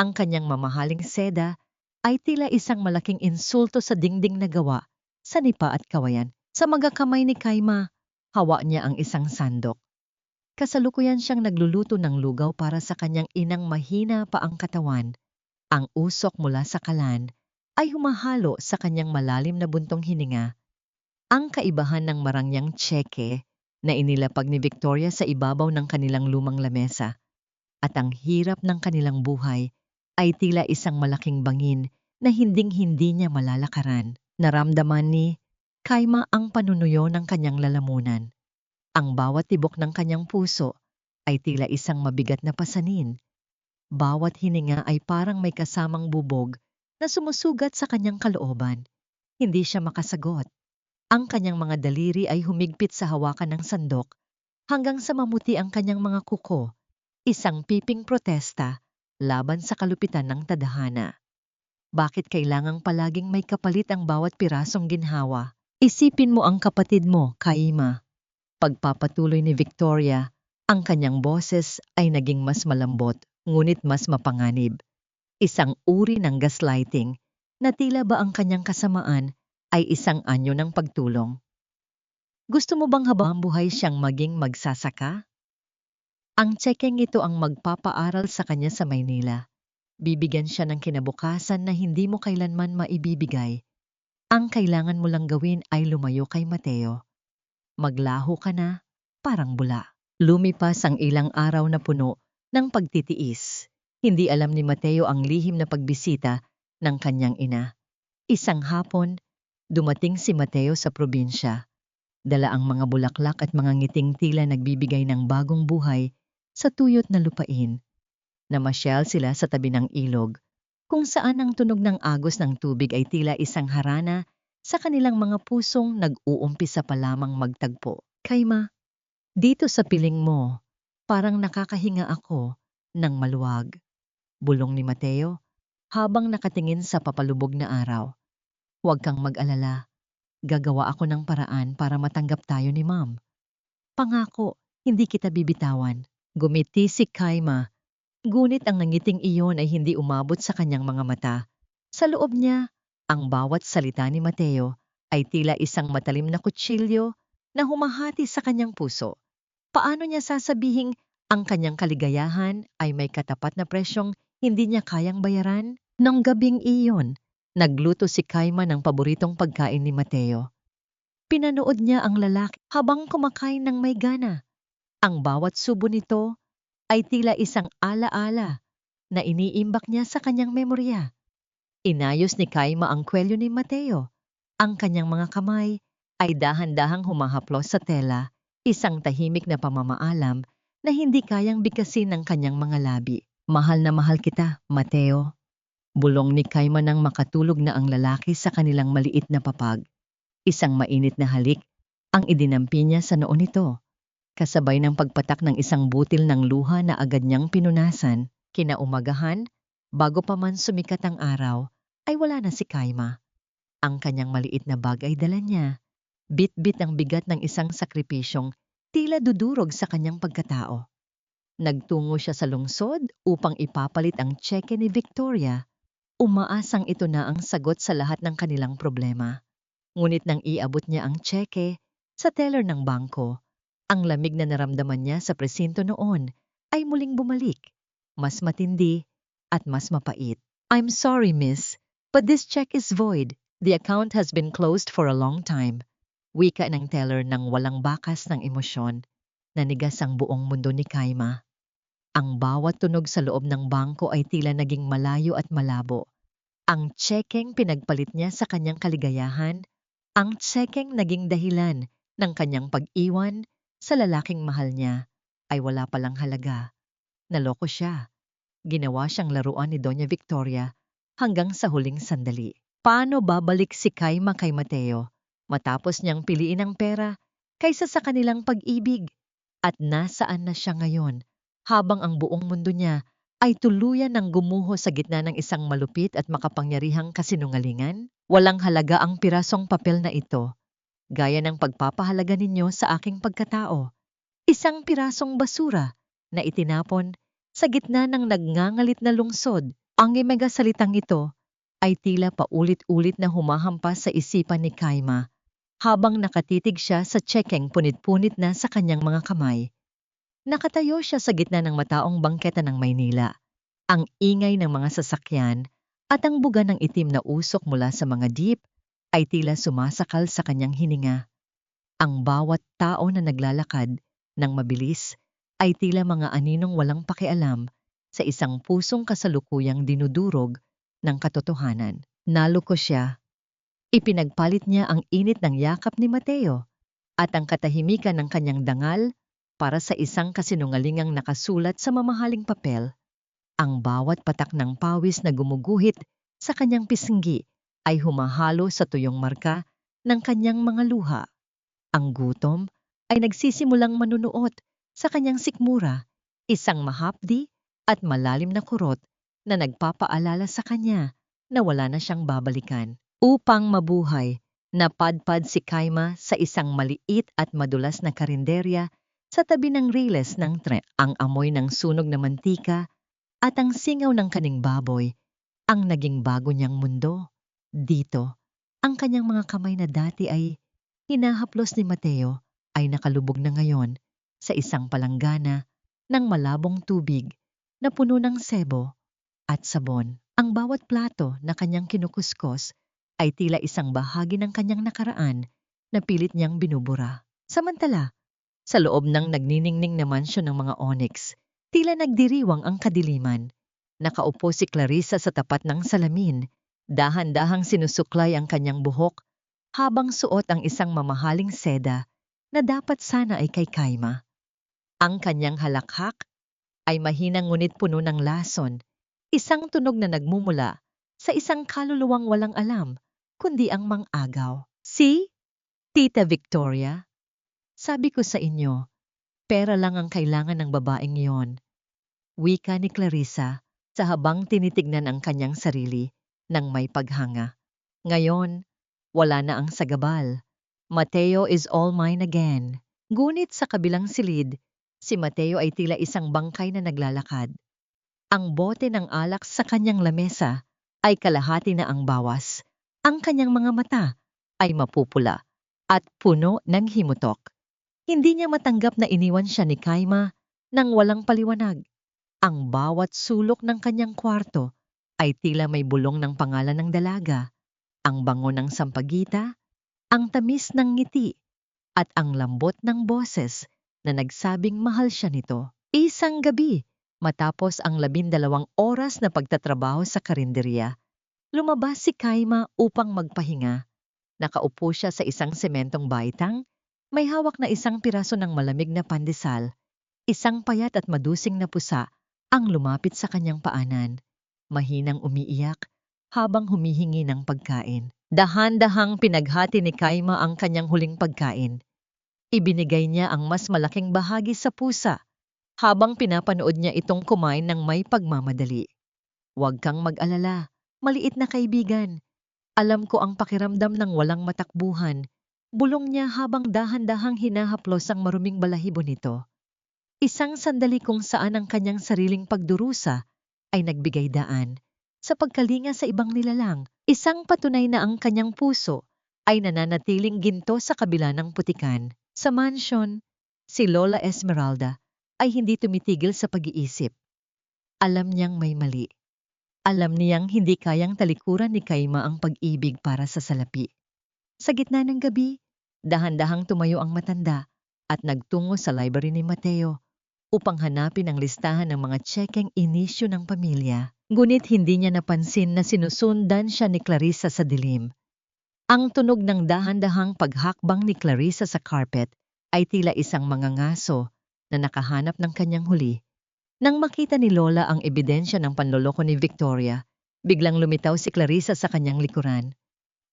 Ang kanyang mamahaling seda ay tila isang malaking insulto sa dingding na gawa sa nipa at kawayan. Sa magakamay ni Kaima, hawa niya ang isang sandok. Kasalukuyan siyang nagluluto ng lugaw para sa kanyang inang mahina pa ang katawan. Ang usok mula sa kalan ay humahalo sa kanyang malalim na buntong hininga. Ang kaibahan ng marangyang tseke na inilapag ni Victoria sa ibabaw ng kanilang lumang lamesa at ang hirap ng kanilang buhay ay tila isang malaking bangin na hinding-hindi niya malalakaran. Naramdaman ni Kaima ang panunuyo ng kanyang lalamunan. Ang bawat tibok ng kanyang puso ay tila isang mabigat na pasanin. Bawat hininga ay parang may kasamang bubog na sumusugat sa kanyang kalooban. Hindi siya makasagot. Ang kanyang mga daliri ay humigpit sa hawakan ng sandok hanggang sa mamuti ang kanyang mga kuko, isang piping protesta laban sa kalupitan ng tadhana. Bakit kailangang palaging may kapalit ang bawat pirasong ginhawa? Isipin mo ang kapatid mo, Kaima. Pagpapatuloy ni Victoria, ang kanyang boses ay naging mas malambot, ngunit mas mapanganib. Isang uri ng gaslighting na tila ba ang kanyang kasamaan ay isang anyo ng pagtulong. Gusto mo bang habang buhay siyang maging magsasaka? Ang tsekeng ito ang magpapaaral sa kanya sa Maynila. Bibigyan siya ng kinabukasan na hindi mo kailanman maibibigay. Ang kailangan mo lang gawin ay lumayo kay Mateo. Maglaho ka na, parang bula. Lumipas ang ilang araw na puno ng pagtitiis. Hindi alam ni Mateo ang lihim na pagbisita ng kanyang ina. Isang hapon, dumating si Mateo sa probinsya. Dala ang mga bulaklak at mga ngiting tila nagbibigay ng bagong buhay sa tuyot na lupain. Namasyal sila sa tabi ng ilog, kung saan ang tunog ng agos ng tubig ay tila isang harana sa kanilang mga pusong nag-uumpisa pa lamang magtagpo. Kaima, dito sa piling mo, parang nakakahinga ako ng maluwag. Bulong ni Mateo habang nakatingin sa papalubog na araw. Huwag kang mag-alala. Gagawa ako ng paraan para matanggap tayo ni Ma'am. Pangako, hindi kita bibitawan. Gumiti si Kaima. Ngunit ang nangiting iyon ay hindi umabot sa kanyang mga mata. Sa loob niya, ang bawat salita ni Mateo ay tila isang matalim na kutsilyo na humahati sa kanyang puso. Paano niya sasabihing ang kanyang kaligayahan ay may katapat na presyong hindi niya kayang bayaran? Nang gabing iyon, nagluto si Kaima ng paboritong pagkain ni Mateo. Pinanood niya ang lalaki habang kumakain ng may gana. Ang bawat subo nito ay tila isang alaala na iniimbak niya sa kanyang memorya. Inayos ni Kaima ang kwelyo ni Mateo. Ang kanyang mga kamay ay dahan-dahang humahaplos sa tela, isang tahimik na pamamaalam na hindi kayang bigkasin ng kanyang mga labi. Mahal na mahal kita, Mateo. Bulong ni Kaima nang makatulog na ang lalaki sa kanilang maliit na papag. Isang mainit na halik ang idinampi niya sa noo nito, kasabay ng pagpatak ng isang butil ng luha na agad niyang pinunasan. Kinaumagahan, bago pa man sumikat ang araw, ay wala na si Kaima. Ang kanyang maliit na bag ay dala niya. Bit-bit ang bigat ng isang sakripisyong tila dudurog sa kanyang Umaasang ito na ang sagot sa lahat ng kanilang problema. Ngunit nang iabot niya ang tseke sa teller ng bangko, ang lamig na naramdaman niya sa presinto noon ay muling bumalik, mas matindi at mas mapait. "I'm sorry, miss, but this check is void. The account has been closed for a long time." Wika ng teller ng walang bakas ng emosyon. Nanigas ang buong mundo ni Kaima. Ang bawat tunog sa loob ng bangko ay tila naging malayo at malabo. Ang tsekeng pinagpalit niya sa kanyang kaligayahan, ang tsekeng naging dahilan ng kanyang pag-iwan sa lalaking mahal niya, ay wala palang halaga. Naloko siya. Ginawa siyang laruan ni Doña Victoria hanggang sa huling sandali. Paano babalik si Kaima kay Mateo matapos niyang piliin ang pera kaysa sa kanilang pag-ibig? At nasaan na siya ngayon habang ang buong mundo niya ay tuluyan ng gumuho sa gitna ng isang malupit at makapangyarihang kasinungalingan? Walang halaga ang pirasong papel na ito, gaya ng pagpapahalaga ninyo sa aking pagkatao. Isang pirasong basura na itinapon sa gitna ng nagngangalit na lungsod. Ang imega salitang ito ay tila paulit-ulit na humahampas sa isipan ni Kaima habang nakatitig siya sa tsekeng punit-punit na sa kanyang mga kamay. Nakatayo siya sa gitna ng mataong bangketa ng Maynila. Ang ingay ng mga sasakyan at ang buga ng itim na usok mula sa mga jeep ay tila sumasakal sa kanyang hininga. Ang bawat tao na naglalakad ng mabilis ay tila mga aninong walang pakialam sa isang pusong kasalukuyang dinudurog ng katotohanan. Naloko siya. Ipinagpalit niya ang init ng yakap ni Mateo at ang katahimikan ng kanyang dangal para sa isang kasinungalingang nakasulat sa mamahaling papel. Ang bawat patak ng pawis na gumuguhit sa kanyang pisngi ay humahalo sa tuyong marka ng kanyang mga luha. Ang gutom ay nagsisimulang manunuot sa kanyang sikmura, isang mahapdi at malalim na kurot na nagpapaalala sa kanya na wala na siyang babalikan. Upang mabuhay, napadpad si Kaima sa isang maliit at madulas na karinderya sa tabi ng riles ng tren. Ang amoy ng sunog na mantika at ang singaw ng kaning baboy ang naging bago niyang mundo. Dito, ang kanyang mga kamay na dati ay hinahaplos ni Mateo ay nakalubog na ngayon sa isang palanggana ng malabong tubig na puno ng sebo at sabon. Ang bawat plato na kanyang kinukuskos ay tila isang bahagi ng kanyang nakaraan na pilit niyang binubura. Samantala, sa loob ng nagniningning na mansyon ng mga onyx, tila nagdiriwang ang kadiliman. Nakaupo si Clarissa sa tapat ng salamin, dahan-dahang sinusuklay ang kanyang buhok habang suot ang isang mamahaling seda na dapat sana ay kay Kaima. Ang kanyang halakhak ay mahinang ngunit puno ng lason, isang tunog na nagmumula sa isang kaluluwang walang alam, kundi ang mang-agaw. "Si, Tita Victoria, sabi ko sa inyo, pera lang ang kailangan ng babaeng iyon." Wika ni Clarissa sa habang tinitignan ang kanyang sarili ng may paghanga. Ngayon, wala na ang sagabal. Mateo is all mine again. Ngunit sa kabilang silid, si Mateo ay tila isang bangkay na naglalakad. Ang bote ng alak sa kanyang lamesa ay kalahati na ang bawas. Ang kanyang mga mata ay mapupula at puno ng himutok. Hindi niya matanggap na iniwan siya ni Kaima nang walang paliwanag. Ang bawat sulok ng kanyang kwarto ay tila may bulong ng pangalan ng dalaga, ang bango ng sampagita, ang tamis ng ngiti, at ang lambot ng boses na nagsabing mahal siya nito. Isang gabi, matapos ang 12 oras na pagtatrabaho sa karinderya, lumabas si Kaima upang magpahinga. Nakaupo siya sa isang sementong baitang, may hawak na isang piraso ng malamig na pandesal. Isang payat at madusing na pusa ang lumapit sa kanyang paanan, mahinang umiiyak habang humihingi ng pagkain. Dahan-dahang pinaghati ni Kaima ang kanyang huling pagkain. Ibinigay niya ang mas malaking bahagi sa pusa habang pinapanood niya itong kumain ng may pagmamadali. "Huwag kang mag-alala, maliit na kaibigan. Alam ko ang pakiramdam ng walang matakbuhan," bulong niya habang dahan-dahang hinahaplos ang maruming balahibo nito. Isang sandali kung saan ang kanyang sariling pagdurusa ay nagbigay daan sa pagkalinga sa ibang nilalang, isang patunay na ang kanyang puso ay nananatiling ginto sa kabila ng putikan. Sa mansion, si Lola Esmeralda ay hindi tumitigil sa pag-iisip. Alam niyang may mali. Alam niyang hindi kayang talikuran ni Kaima ang pag-ibig para sa salapi. Sa gitna ng gabi, dahan-dahang tumayo ang matanda at nagtungo sa library ni Mateo upang hanapin ang listahan ng mga tsekeng inisyu ng pamilya. Ngunit hindi niya napansin na sinusundan siya ni Clarissa sa dilim. Ang tunog ng dahan-dahang paghakbang ni Clarissa sa carpet ay tila isang mangangaso na nakahanap ng kanyang huli. Nang makita ni Lola ang ebidensya ng panloloko ni Victoria, biglang lumitaw si Clarissa sa kanyang likuran.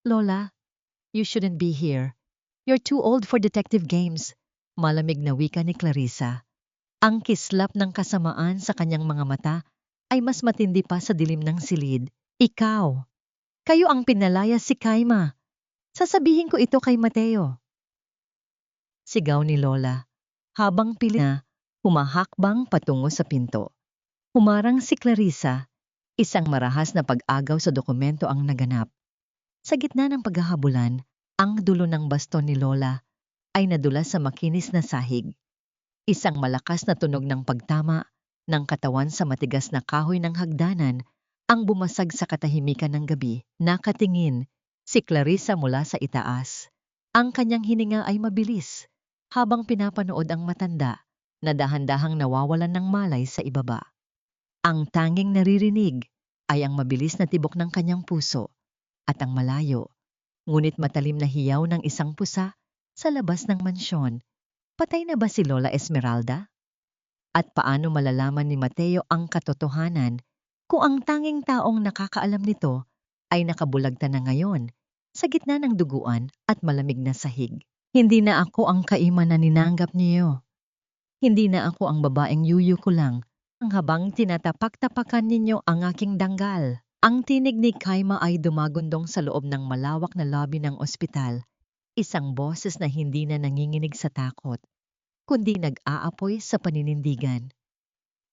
"Lola, you shouldn't be here. You're too old for detective games," malamig na wika ni Clarissa. Ang kislap ng kasamaan sa kanyang mga mata ay mas matindi pa sa dilim ng silid. "Ikaw! Kayo ang pinalaya si Kaima! Sasabihin ko ito kay Mateo!" Sigaw ni Lola, habang pilit na humahakbang patungo sa pinto. Humarang si Clarissa, isang marahas na pag-agaw sa dokumento ang naganap. Sa gitna ng paghahabulan, ang dulo ng baston ni Lola ay nadulas sa makinis na sahig. Isang malakas na tunog ng pagtama ng katawan sa matigas na kahoy ng hagdanan ang bumasag sa katahimikan ng gabi. Nakatingin si Clarissa mula sa itaas. Ang kanyang hininga ay mabilis habang pinapanood ang matanda na dahan-dahang nawawalan ng malay sa ibaba. Ang tanging naririnig ay ang mabilis na tibok ng kanyang puso at ang malayo, ngunit matalim na hiyaw ng isang pusa sa labas ng mansyon. Patay na ba si Lola Esmeralda? At paano malalaman ni Mateo ang katotohanan kung ang tanging taong nakakaalam nito ay nakabulagta na ngayon sa gitna ng duguan at malamig na sahig? Hindi na ako ang Kaima na ninanggap niyo. Hindi na ako ang babaeng yuyu ko lang habang tinatapak-tapakan ninyo ang aking danggal. Ang tinig ni Kaima ay dumagundong sa loob ng malawak na lobby ng ospital. Isang boses na hindi na nanginginig sa takot, kundi nag-aapoy sa paninindigan.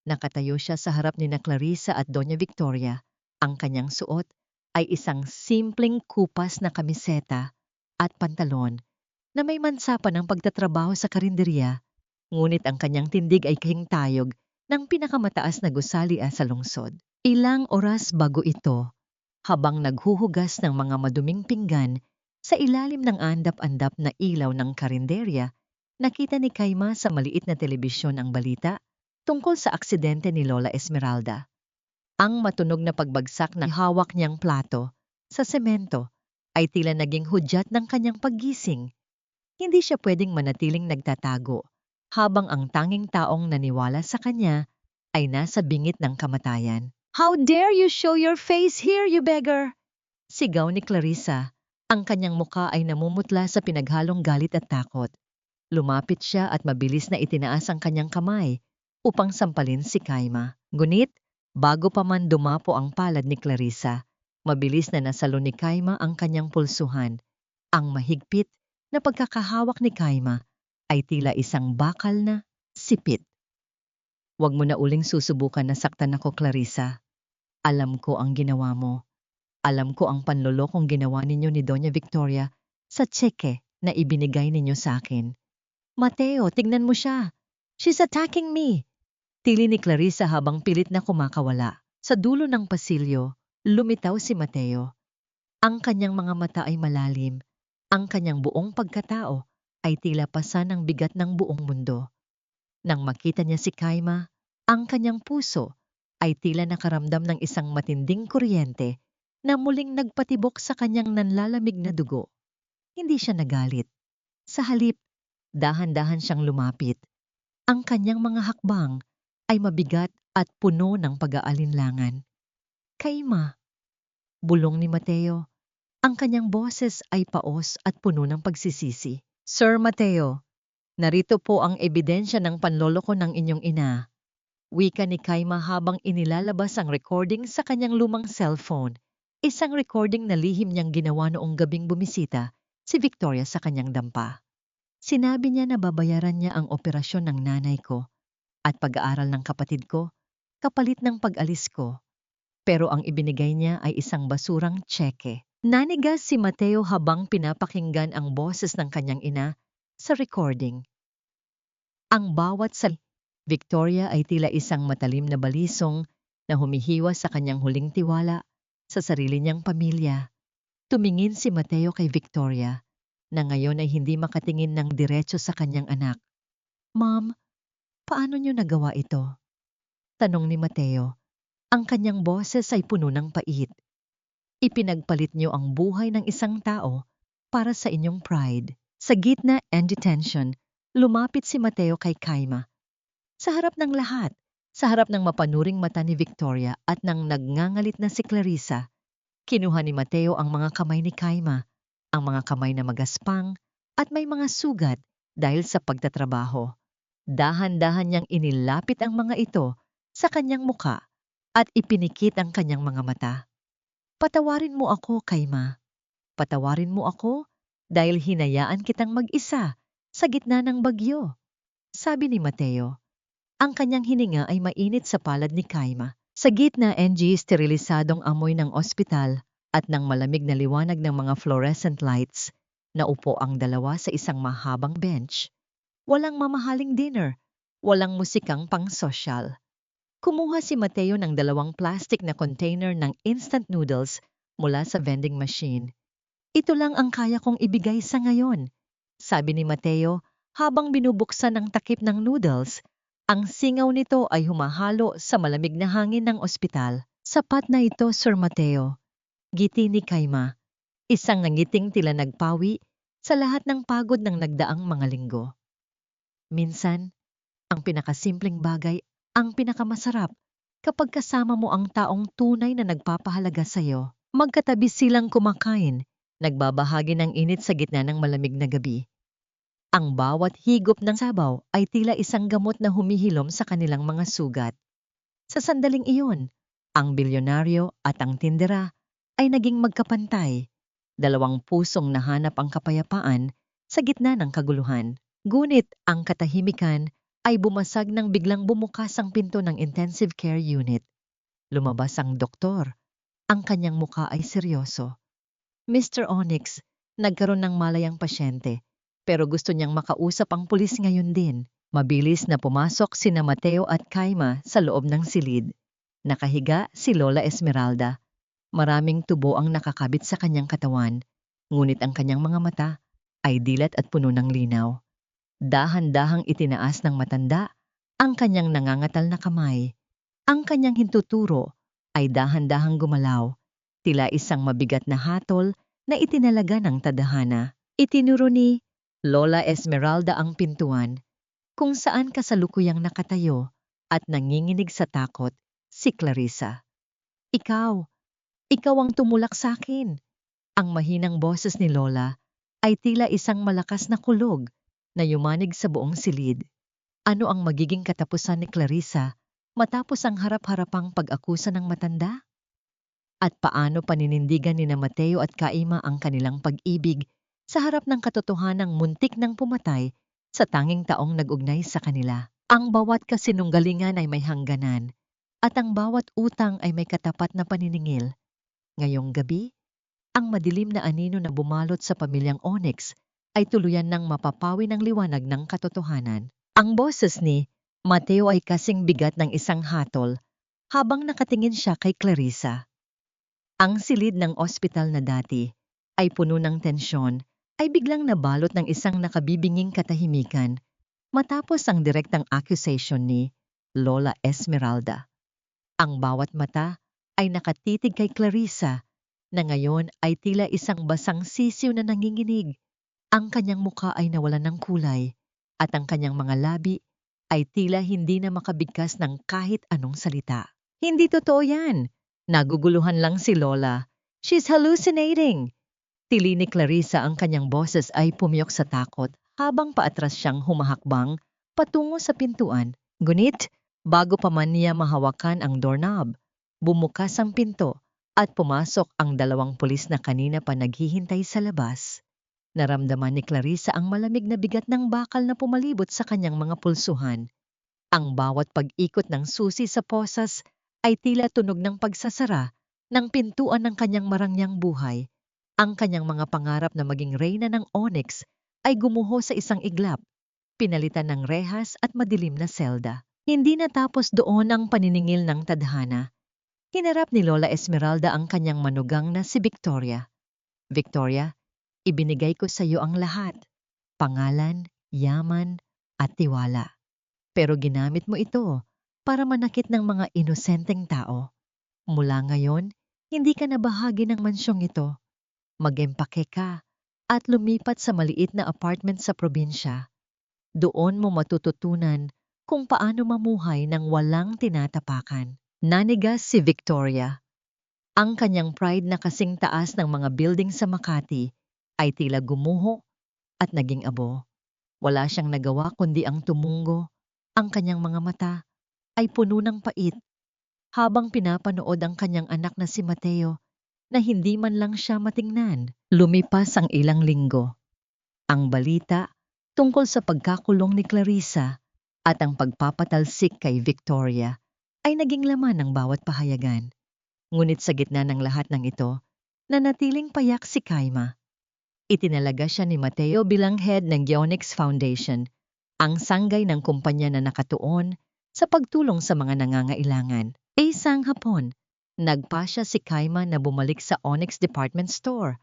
Nakatayo siya sa harap ni na Clarissa at Doña Victoria. Ang kanyang suot ay isang simpleng kupas na kamiseta at pantalon na may mansa pa ng pagtatrabaho sa karinderya, ngunit ang kanyang tindig ay kahingtayog ng pinakamataas na gusali sa lungsod. Ilang oras bago ito, habang naghuhugas ng mga maduming pinggan sa ilalim ng andap-andap na ilaw ng karinderya, nakita ni Kaima sa maliit na telebisyon ang balita tungkol sa aksidente ni Lola Esmeralda. Ang matunog na pagbagsak ng hawak niyang plato sa semento ay tila naging hudyat ng kanyang paggising. Hindi siya pwedeng manatiling nagtatago habang ang tanging taong naniwala sa kanya ay nasa bingit ng kamatayan. "How dare you show your face here, you beggar!" Sigaw ni Clarissa. Ang kanyang muka ay namumutla sa pinaghalong galit at takot. Lumapit siya at mabilis na itinaas ang kanyang kamay upang sampalin si Kaima. Ngunit, bago pa man dumapo ang palad ni Clarissa, mabilis na nasalo ni Kaima ang kanyang pulsuhan. Ang mahigpit na pagkakahawak ni Kaima ay tila isang bakal na sipit. "Huwag mo na uling susubukan na saktan ako, Clarissa. Alam ko ang ginawa mo. Alam ko ang panlolokong ginawa ninyo ni Doña Victoria sa tseke na ibinigay ninyo sa akin." "Mateo, tignan mo siya. She's attacking me!" Tili ni Clarissa habang pilit na kumakawala. Sa dulo ng pasilyo, lumitaw si Mateo. Ang kanyang mga mata ay malalim. Ang kanyang buong pagkatao ay tila pasa ng bigat ng buong mundo. Nang makita niya si Kaima, ang kanyang puso ay tila nakaramdam ng isang matinding kuryente na muling nagpatibok sa kanyang nanlalamig na dugo. Hindi siya nagalit. Sa halip, dahan-dahan siyang lumapit. Ang kanyang mga hakbang ay mabigat at puno ng pag-aalinlangan. "Kaima," bulong ni Mateo. Ang kanyang boses ay paos at puno ng pagsisisi. "Sir Mateo, narito po ang ebidensya ng panloloko ng inyong ina." Wika ni Kaima habang inilalabas ang recording sa kanyang lumang cellphone. Isang recording na lihim niyang ginawa noong gabing bumisita si Victoria sa kanyang dampa. Sinabi niya na babayaran niya ang operasyon ng nanay ko at pag-aaral ng kapatid ko, kapalit ng pag-alis ko. pero ang ibinigay niya ay isang basurang tseke. Nanigas si Mateo habang pinapakinggan ang boses ng kanyang ina sa recording. Ang bawat Victoria ay tila isang matalim na balisong na humihiwas sa kanyang huling tiwala sa sarili niyang pamilya. Tumingin si Mateo kay Victoria na ngayon ay hindi makatingin ng diretso sa kanyang anak. Ma'am, paano niyo nagawa ito? Tanong ni Mateo. Ang kanyang boses ay puno ng pait. Ipinagpalit niyo ang buhay ng isang tao para sa inyong pride. Sa gitna and detention, lumapit si Mateo kay Kaima. Sa harap ng lahat, sa harap ng mapanuring mata ni Victoria at ng nagngangalit na si Clarissa, kinuha ni Mateo ang mga kamay ni Kaima, ang mga kamay na magaspang at may mga sugat dahil sa pagtatrabaho. Dahan-dahan niyang inilapit ang mga ito sa kanyang muka at ipinikit ang kanyang mga mata. Patawarin mo ako, Kaima. Patawarin mo ako dahil hinayaan kitang mag-isa sa gitna ng bagyo. Sabi ni Mateo. Ang kanyang hininga ay mainit sa palad ni Kaima. Sa gitna sterilisadong amoy ng ospital at ng malamig na liwanag ng mga fluorescent lights, naupo ang dalawa sa isang mahabang bench. Walang mamahaling dinner, walang musikang pang-sosyal. Kumuha si Mateo ng 2 plastic na container ng instant noodles mula sa vending machine. Ito lang ang kaya kong ibigay sa ngayon, sabi ni Mateo habang binubuksan ang takip ng noodles. Ang singaw nito ay humahalo sa malamig na hangin ng ospital. Sapat na ito, Sir Mateo. Giti ni Kaima. Isang nangiting tila nagpawi sa lahat ng pagod ng nagdaang mga linggo. Minsan, ang pinakasimpleng bagay ang pinakamasarap kapag kasama mo ang taong tunay na nagpapahalaga sa iyo. Magkatabi silang kumakain, nagbabahagi ng init sa gitna ng malamig na gabi. Ang bawat higop ng sabaw ay tila isang gamot na humihilom sa kanilang mga sugat. Sa sandaling iyon, ang bilyonaryo at ang tindera ay naging magkapantay, 2 pusong nahanap ang kapayapaan sa gitna ng kaguluhan. Ngunit ang katahimikan ay bumasag nang biglang bumukas ang pinto ng intensive care unit. Lumabas ang doktor. Ang kanyang muka ay seryoso. Mr. Onyx, nagkaroon ng malay ang pasyente, pero gusto niyang makausap ang pulis ngayon din. Mabilis na pumasok sina Mateo at Kaima sa loob ng silid. Nakahiga si Lola Esmeralda. Maraming tubo ang nakakabit sa kanyang katawan, ngunit ang kanyang mga mata ay dilat at puno ng linaw. Dahan-dahang itinaas ng matanda ang kanyang nangangatal na kamay. Ang kanyang hintuturo ay dahan-dahang gumalaw, tila isang mabigat na hatol na itinalaga ng tadhana. Itinuro ni Lola Esmeralda ang pintuan, kung saan kasalukuyang nakatayo at nanginginig sa takot si Clarissa. Ikaw ang tumulak sa akin. Ang mahinang boses ni Lola ay tila isang malakas na kulog na yumanig sa buong silid. Ano ang magiging katapusan ni Clarissa matapos ang harap-harapang pag-akusa ng matanda? At paano paninindigan ni Mateo at Kaima ang kanilang pag-ibig sa harap ng katotohanang muntik ng pumatay sa tanging taong nag-ugnay sa kanila? Ang bawat kasinunggalingan ay may hangganan at ang bawat utang ay may katapat na paniningil. Ngayong gabi, ang madilim na anino na bumalot sa pamilyang Onyx ay tuluyan ng mapapawi ng liwanag ng katotohanan. Ang boses ni Mateo ay kasing bigat ng isang hatol habang nakatingin siya kay Clarissa. Ang silid ng ospital na dati ay puno ng tensyon ay biglang nabalot ng isang nakabibinging katahimikan matapos ang direktang accusation ni Lola Esmeralda. Ang bawat mata ay nakatitig kay Clarissa na ngayon ay tila isang basang sisiw na nanginginig. Ang kanyang mukha ay nawalan ng kulay at ang kanyang mga labi ay tila hindi na makabigkas ng kahit anong salita. Hindi totoo yan. Naguguluhan lang si Lola. She's hallucinating. Tili ni Clarissa, ang kanyang boses ay pumiyok sa takot habang paatras siyang humahakbang patungo sa pintuan. Ngunit, bago pa man niya mahawakan ang doorknob, bumukas ang pinto at pumasok ang 2 pulis na kanina pa naghihintay sa labas. Naramdaman ni Clarissa ang malamig na bigat ng bakal na pumalibot sa kanyang mga pulsuhan. Ang bawat pag-ikot ng susi sa posas ay tila tunog ng pagsasara ng pintuan ng kanyang marangyang buhay. Ang kanyang mga pangarap na maging reyna ng Onyx ay gumuho sa isang iglap, pinalitan ng rehas at madilim na selda. Hindi natapos doon ang paniningil ng tadhana. Hinarap ni Lola Esmeralda ang kanyang manugang na si Victoria. Victoria, ibinigay ko sa iyo ang lahat. Pangalan, yaman, at tiwala. Pero ginamit mo ito para manakit ng mga inosenteng tao. Mula ngayon, hindi ka na bahagi ng mansyong ito. Mag-empake ka at lumipat sa maliit na apartment sa probinsya. Doon mo matututunan kung paano mamuhay ng walang tinatapakan. Nanigas si Victoria. Ang kanyang pride na kasing taas ng mga building sa Makati ay tila gumuho at naging abo. Wala siyang nagawa kundi ang tumungo. Ang kanyang mga mata ay puno ng pait habang pinapanood ang kanyang anak na si Mateo na hindi man lang siya matingnan. Lumipas ang ilang linggo. Ang balita tungkol sa pagkakulong ni Clarissa at ang pagpapatalsik kay Victoria ay naging laman ng bawat pahayagan. Ngunit sa gitna ng lahat ng ito, nanatiling payak si Kaima. Itinalaga siya ni Mateo bilang head ng Onyx Foundation, ang sanggay ng kumpanya na nakatuon sa pagtulong sa mga nangangailangan. Isang hapon, nagpasya si Kaima na bumalik sa Onyx Department Store,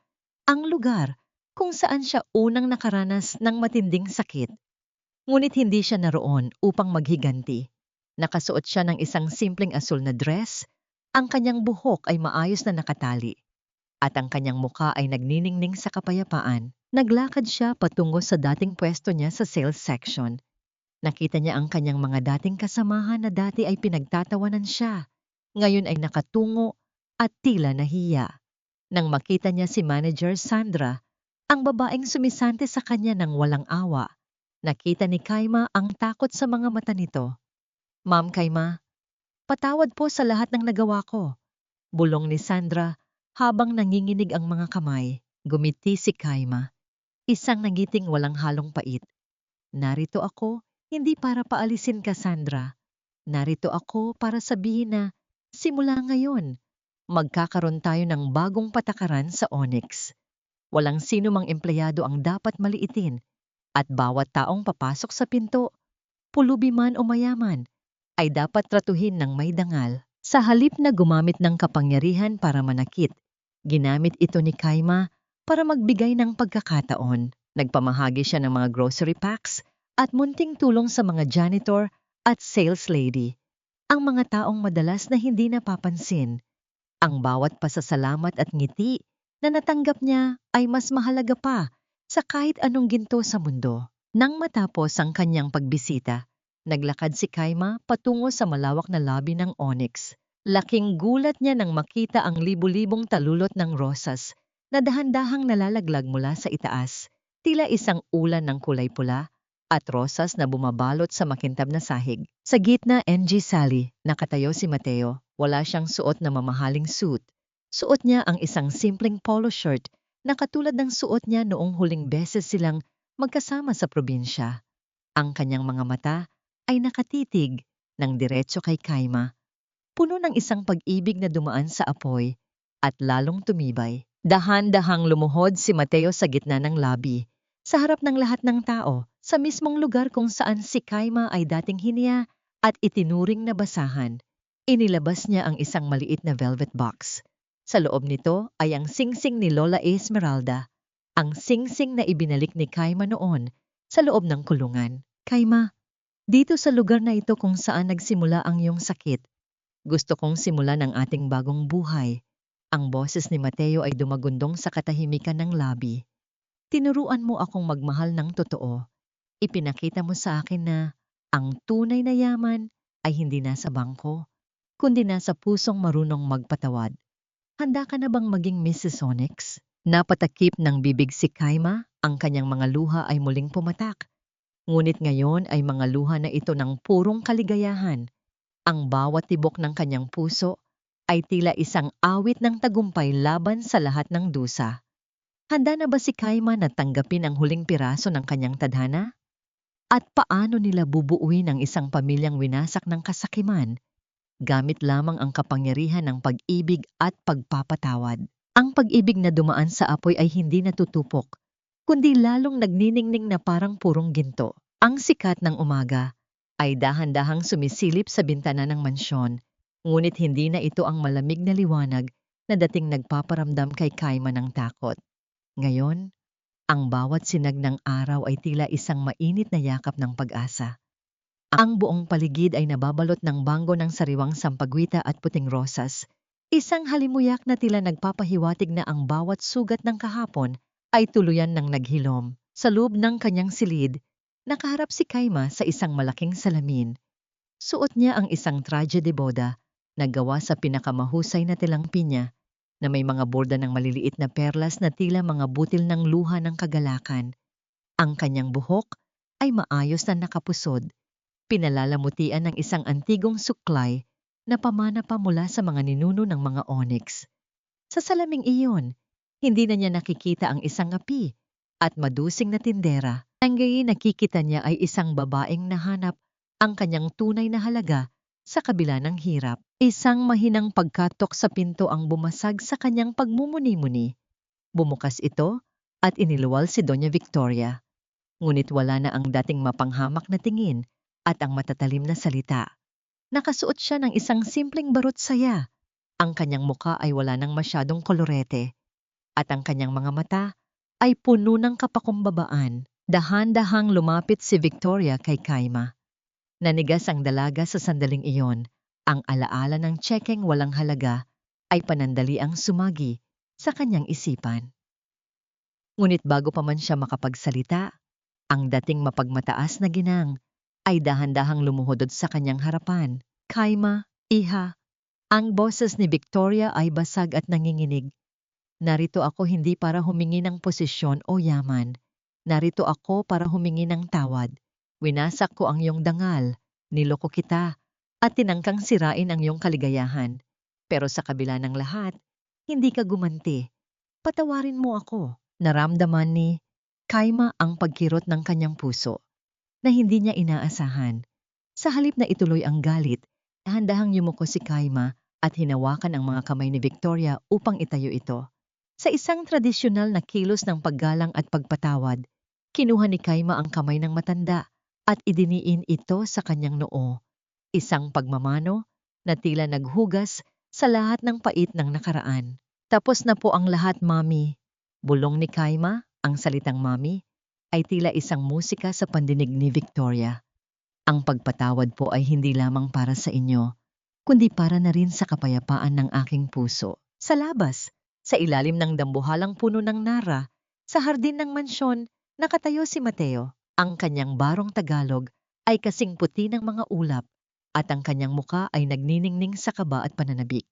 ang lugar kung saan siya unang nakaranas ng matinding sakit. Ngunit hindi siya naroon upang maghiganti. Nakasuot siya ng isang simpleng asul na dress, ang kanyang buhok ay maayos na nakatali, at ang kanyang muka ay nagniningning sa kapayapaan. Naglakad siya patungo sa dating pwesto niya sa sales section. Nakita niya ang kanyang mga dating kasamahan na dati ay pinagtatawanan siya. Ngayon ay nakatungo at tila nahiya. Nang makita niya si Manager Sandra, ang babaeng sumisante sa kanya ng walang awa, nakita ni Kaima ang takot sa mga mata nito. Ma'am Kaima, patawad po sa lahat ng nagawa ko. Bulong ni Sandra habang nanginginig ang mga kamay. Gumiti si Kaima, isang nangiting walang halong pait. Narito ako, hindi para paalisin ka, Sandra. Narito ako para sabihin na simula ngayon, magkakaroon tayo ng bagong patakaran sa Onyx. Walang sino mang empleyado ang dapat maliitin at bawat taong papasok sa pinto, pulubi man o mayaman, ay dapat tratuhin ng may dangal. Sa halip na gumamit ng kapangyarihan para manakit, ginamit ito ni Kaima para magbigay ng pagkakataon. Nagpamahagi siya ng mga grocery packs at munting tulong sa mga janitor at sales lady, ang mga taong madalas na hindi napapansin. Ang bawat pasasalamat at ngiti na natanggap niya ay mas mahalaga pa sa kahit anong ginto sa mundo. Nang matapos ang kanyang pagbisita, naglakad si Kaima patungo sa malawak na lobby ng Onyx. Laking gulat niya nang makita ang libu-libong talulot ng rosas na dahan-dahang nalalaglag mula sa itaas, tila isang ulan ng kulay pula at rosas na bumabalot sa makintab na sahig. Sa gitna, NG Sally, nakatayo si Mateo. Wala siyang suot na mamahaling suit. Suot niya ang isang simpleng polo shirt na katulad ng suot niya noong huling beses silang magkasama sa probinsya. Ang kanyang mga mata ay nakatitig ng diretso kay Kaima, puno ng isang pag-ibig na dumaan sa apoy at lalong tumibay. Dahan-dahang lumuhod si Mateo sa gitna ng lobby, sa harap ng lahat ng tao, sa mismong lugar kung saan si Kaima ay dating hiniya at itinuring na basahan. Inilabas niya ang isang maliit na velvet box. Sa loob nito ay ang singsing ni Lola Esmeralda, ang singsing na ibinalik ni Kaima noon sa loob ng kulungan. Kaima, dito sa lugar na ito kung saan nagsimula ang iyong sakit, gusto kong simulan ang ating bagong buhay. Ang boses ni Mateo ay dumagundong sa katahimikan ng lobby. Tinuruan mo akong magmahal ng totoo. Ipinakita mo sa akin na ang tunay na yaman ay hindi nasa bangko, kundi nasa pusong marunong magpatawad. Handa ka na bang maging Mrs. Onyx? Napatakip ng bibig si Kaima, ang kanyang mga luha ay muling pumatak. Ngunit ngayon ay mga luha na ito ng purong kaligayahan. Ang bawat tibok ng kanyang puso ay tila isang awit ng tagumpay laban sa lahat ng dusa. Handa na ba si Kaima na tanggapin ang huling piraso ng kanyang tadhana? At paano nila bubuuin ang isang pamilyang winasak ng kasakiman gamit lamang ang kapangyarihan ng pag-ibig at pagpapatawad. Ang pag-ibig na dumaan sa apoy ay hindi natutupok, kundi lalong nagniningning na parang purong ginto. Ang sikat ng umaga ay dahan-dahang sumisilip sa bintana ng mansyon, ngunit hindi na ito ang malamig na liwanag na dating nagpaparamdam kay Kaima ng takot. Ngayon, ang bawat sinag ng araw ay tila isang mainit na yakap ng pag-asa. Ang buong paligid ay nababalot ng banggo ng sariwang sampagwita at puting rosas. Isang halimuyak na tila nagpapahiwatig na ang bawat sugat ng kahapon ay tuluyan ng naghilom. Sa loob ng kanyang silid, nakaharap si Kaima sa isang malaking salamin. Suot niya ang isang traje de boda na gawa sa pinakamahusay na telang pinya na may mga borda ng maliliit na perlas na tila mga butil ng luha ng kagalakan. Ang kanyang buhok ay maayos na nakapusod, pinalalamutian ng isang antigong suklay na pamana pa mula sa mga ninuno ng mga onyx. Sa salaming iyon, hindi na niya nakikita ang isang api at madusing na tindera. Ang gayon nakikita niya ay isang babaeng nahanap ang kanyang tunay na halaga sa kabila ng hirap. Isang mahinang pagkatok sa pinto ang bumasag sa kanyang pagmumuni-muni. Bumukas ito at iniluwal si Doña Victoria. Ngunit wala na ang dating mapanghamak na tingin at ang matatalim na salita. Nakasuot siya ng isang simpleng barot saya. Ang kanyang muka ay wala nang masyadong kolorete at ang kanyang mga mata ay puno ng kapakumbabaan. Dahan-dahang lumapit si Victoria kay Kaima. Nanigas ang dalaga sa sandaling iyon. Ang alaala ng tsekeng walang halaga ay panandaliang sumagi sa kanyang isipan. Ngunit bago pa man siya makapagsalita, ang dating mapagmataas na ginang ay dahan-dahang lumuhod sa kanyang harapan. Kaima, iha, ang boses ni Victoria ay basag at nanginginig. Narito ako hindi para humingi ng posisyon o yaman. Narito ako para humingi ng tawad. Winasak ko ang iyong dangal, niloko kita, at tinangkang sirain ang iyong kaligayahan. Pero sa kabila ng lahat, hindi ka gumanti. Patawarin mo ako. Naramdaman ni Kaima ang pagkirot ng kanyang puso na hindi niya inaasahan. Sa halip na ituloy ang galit, dahan-dahang yumuko si Kaima at hinawakan ang mga kamay ni Victoria upang itayo ito. Sa isang tradisyonal na kilos ng paggalang at pagpatawad, kinuha ni Kaima ang kamay ng matanda at idiniin ito sa kanyang noo. Isang pagmamano na tila naghugas sa lahat ng pait ng nakaraan. Tapos na po ang lahat, Mami. Bulong ni Kaima, ang salitang Mami, ay tila isang musika sa pandinig ni Victoria. Ang pagpatawad po ay hindi lamang para sa inyo, kundi para na rin sa kapayapaan ng aking puso. Sa labas, sa ilalim ng dambuhalang puno ng nara, sa hardin ng mansyon, nakatayo si Mateo. Ang kanyang barong Tagalog ay kasing puti ng mga ulap at ang kanyang muka ay nagniningning sa kaba at pananabik.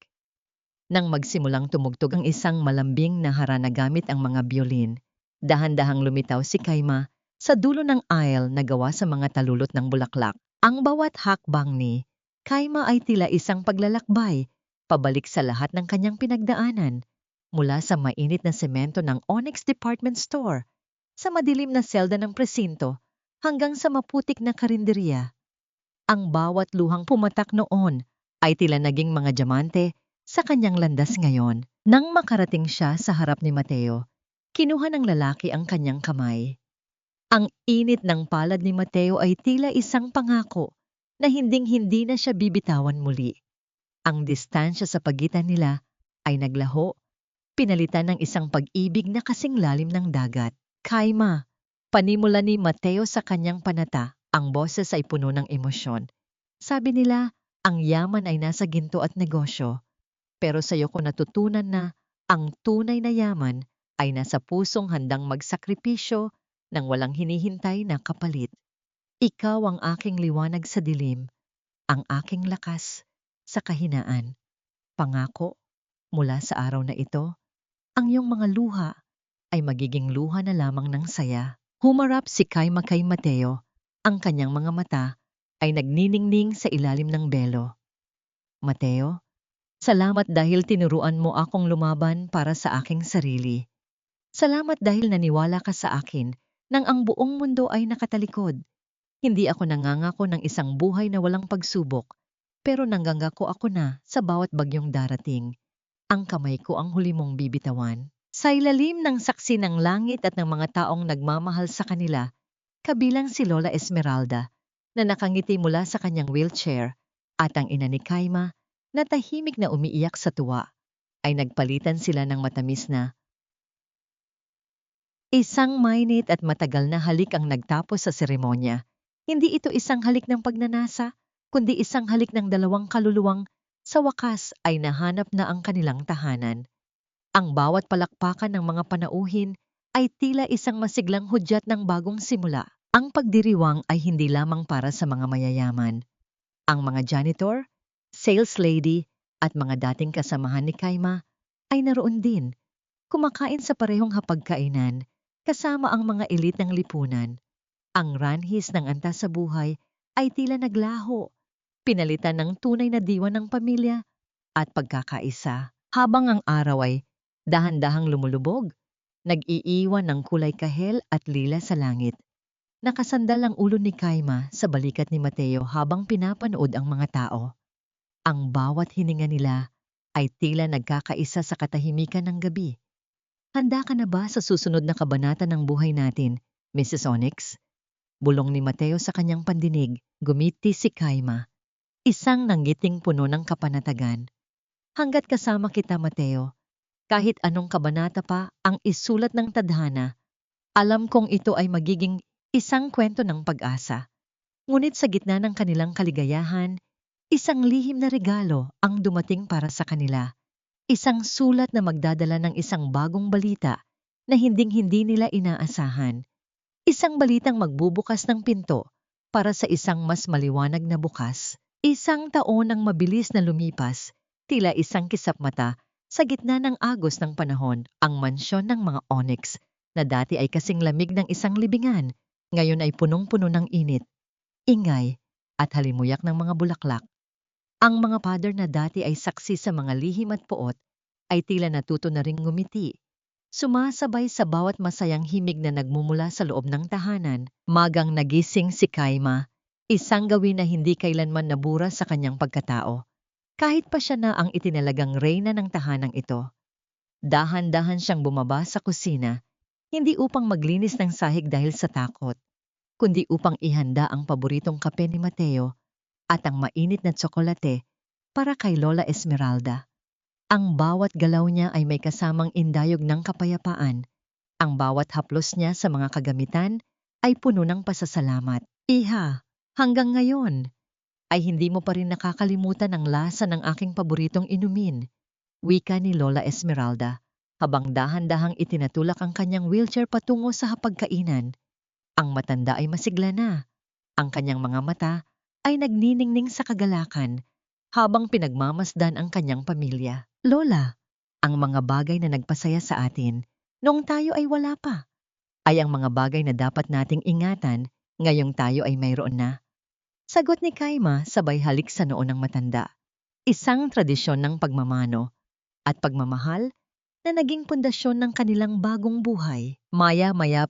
Nang magsimulang tumugtog ang isang malambing na harana gamit ang mga biolin, dahan-dahang lumitaw si Kaima sa dulo ng aisle na gawa sa mga talulot ng bulaklak. Ang bawat hakbang ni Kaima ay tila isang paglalakbay, pabalik sa lahat ng kanyang pinagdaanan, mula sa mainit na semento ng Onyx Department Store, sa madilim na selda ng presinto, hanggang sa maputik na karinderya. Ang bawat luhang pumatak noon ay tila naging mga diamante sa kanyang landas ngayon. Nang makarating siya sa harap ni Mateo, kinuha ng lalaki ang kanyang kamay. Ang init ng palad ni Mateo ay tila isang pangako na hinding-hindi na siya bibitawan muli. Ang distansya sa pagitan nila ay naglaho, pinalitan ng isang pag-ibig na kasing lalim ng dagat. Kaima, panimula ni Mateo sa kanyang panata, ang boses ay puno ng emosyon. Sabi nila, ang yaman ay nasa ginto at negosyo, pero sa iyo ko natutunan na ang tunay na yaman ay nasa pusong handang magsakripisyo nang walang hinihintay na kapalit. Ikaw ang aking liwanag sa dilim, ang aking lakas sa kahinaan. Pangako, mula sa araw na ito, ang iyong mga luha ay magiging luha na lamang ng saya. Humarap si Kaima kay Mateo, ang kanyang mga mata ay nagniningning sa ilalim ng belo. Mateo, salamat dahil tinuruan mo akong lumaban para sa aking sarili. Salamat dahil naniwala ka sa akin nang ang buong mundo ay nakatalikod. Hindi ako nangangako ng isang buhay na walang pagsubok, pero nanggangako ako na sa bawat bagyong darating, ang kamay ko ang huli mong bibitawan. Sa ilalim ng saksi ng langit at ng mga taong nagmamahal sa kanila, kabilang si Lola Esmeralda na nakangiti mula sa kanyang wheelchair at ang ina ni Kaima na tahimik na umiiyak sa tuwa, ay nagpalitan sila ng matamis na isang mainit at matagal na halik ang nagtapos sa seremonya. Hindi ito isang halik ng pagnanasa, kundi isang halik ng dalawang kaluluwang sa wakas ay nahanap na ang kanilang tahanan. Ang bawat palakpakan ng mga panauhin ay tila isang masiglang hudyat ng bagong simula. Ang pagdiriwang ay hindi lamang para sa mga mayayaman. Ang mga janitor, sales lady at mga dating kasamahan ni Kaima ay naroon din, kumakain sa parehong hapagkainan kasama ang mga elit ng lipunan. Ang ranhis ng antas sa buhay ay tila naglaho, pinalitan ng tunay na diwa ng pamilya at pagkakaisa. Habang ang araw ay dahan-dahang lumulubog, nag-iiwan ng kulay kahel at lila sa langit. Nakasandal ang ulo ni Kaima sa balikat ni Mateo habang pinapanood ang mga tao. Ang bawat hininga nila ay tila nagkakaisa sa katahimikan ng gabi. Handa ka na ba sa susunod na kabanata ng buhay natin, Mrs. Onyx? Bulong ni Mateo sa kanyang pandinig, gumiti si Kaima. Isang nanggiting puno ng kapanatagan. Hanggat kasama kita, Mateo, kahit anong kabanata pa ang isulat ng tadhana, alam kong ito ay magiging isang kwento ng pag-asa. Ngunit sa gitna ng kanilang kaligayahan, isang lihim na regalo ang dumating para sa kanila. Isang sulat na magdadala ng isang bagong balita na hinding-hindi nila inaasahan. Isang balitang magbubukas ng pinto para sa isang mas maliwanag na bukas. Isang taon ang mabilis na lumipas, tila isang kisap mata sa gitna ng agos ng panahon. Ang mansyon ng mga Onyx na dati ay kasing lamig ng isang libingan, ngayon ay punong-puno ng init, ingay at halimuyak ng mga bulaklak. Ang mga pader na dati ay saksi sa mga lihim at puot ay tila natuto na ring ngumiti. Sumasabay sa bawat masayang himig na nagmumula sa loob ng tahanan. Magang nagising si Kaima, isang gawin na hindi kailanman nabura sa kanyang pagkatao. Kahit pa siya na ang itinalagang reyna ng tahanang ito. Dahan-dahan siyang bumaba sa kusina, hindi upang maglinis ng sahig dahil sa takot, kundi upang ihanda ang paboritong kape ni Mateo at ang mainit na tsokolate para kay Lola Esmeralda. Ang bawat galaw niya ay may kasamang indayog ng kapayapaan. Ang bawat haplos niya sa mga kagamitan ay puno ng pasasalamat. Iha, hanggang ngayon ay hindi mo pa rin nakakalimutan ang lasa ng aking paboritong inumin, wika ni Lola Esmeralda, habang dahan-dahang itinatulak ang kanyang wheelchair patungo sa hapagkainan. Ang matanda ay masigla na. Ang kanyang mga mata ay nagniningning sa kagalakan habang pinagmamasdan ang kanyang pamilya. Lola, ang mga bagay na nagpasaya sa atin noong tayo ay wala pa, ay ang mga bagay na dapat nating ingatan ngayong tayo ay mayroon na. Sagot ni Kaima sabay halik sa noo ng matanda. Isang tradisyon ng pagmamano at pagmamahal na naging pundasyon ng kanilang bagong buhay. Maya-maya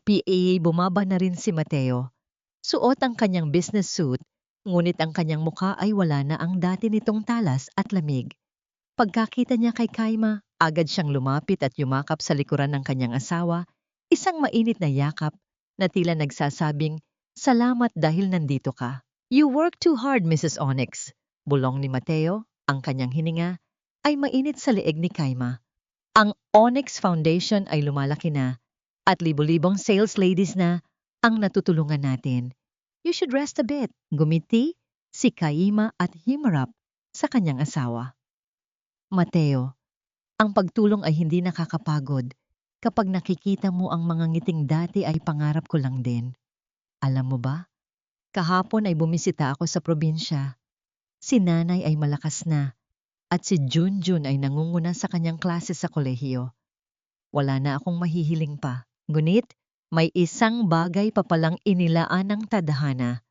bumaba na rin si Mateo. Suot ang kanyang business suit, ngunit ang kanyang mukha ay wala na ang dati nitong talas at lamig. Pagkakita niya kay Kaima, agad siyang lumapit at yumakap sa likuran ng kanyang asawa, isang mainit na yakap na tila nagsasabing, "Salamat dahil nandito ka." "You work too hard, Mrs. Onyx," bulong ni Mateo. Ang kanyang hininga ay mainit sa leeg ni Kaima. Ang Onyx Foundation ay lumalaki na at libo-libong sales ladies na ang natutulungan natin. "You should rest a bit." Gumiti si Kaima at himarap sa kanyang asawa. Mateo, ang pagtulong ay hindi nakakapagod kapag nakikita mo ang mga ngiting dati ay pangarap ko lang din. Alam mo ba, kahapon ay bumisita ako sa probinsya. Si nanay ay malakas na at si Junjun ay nangunguna sa kanyang klase sa kolehiyo. Wala na akong mahihiling pa. Ngunit may isang bagay pa palang inilaan ng tadhana.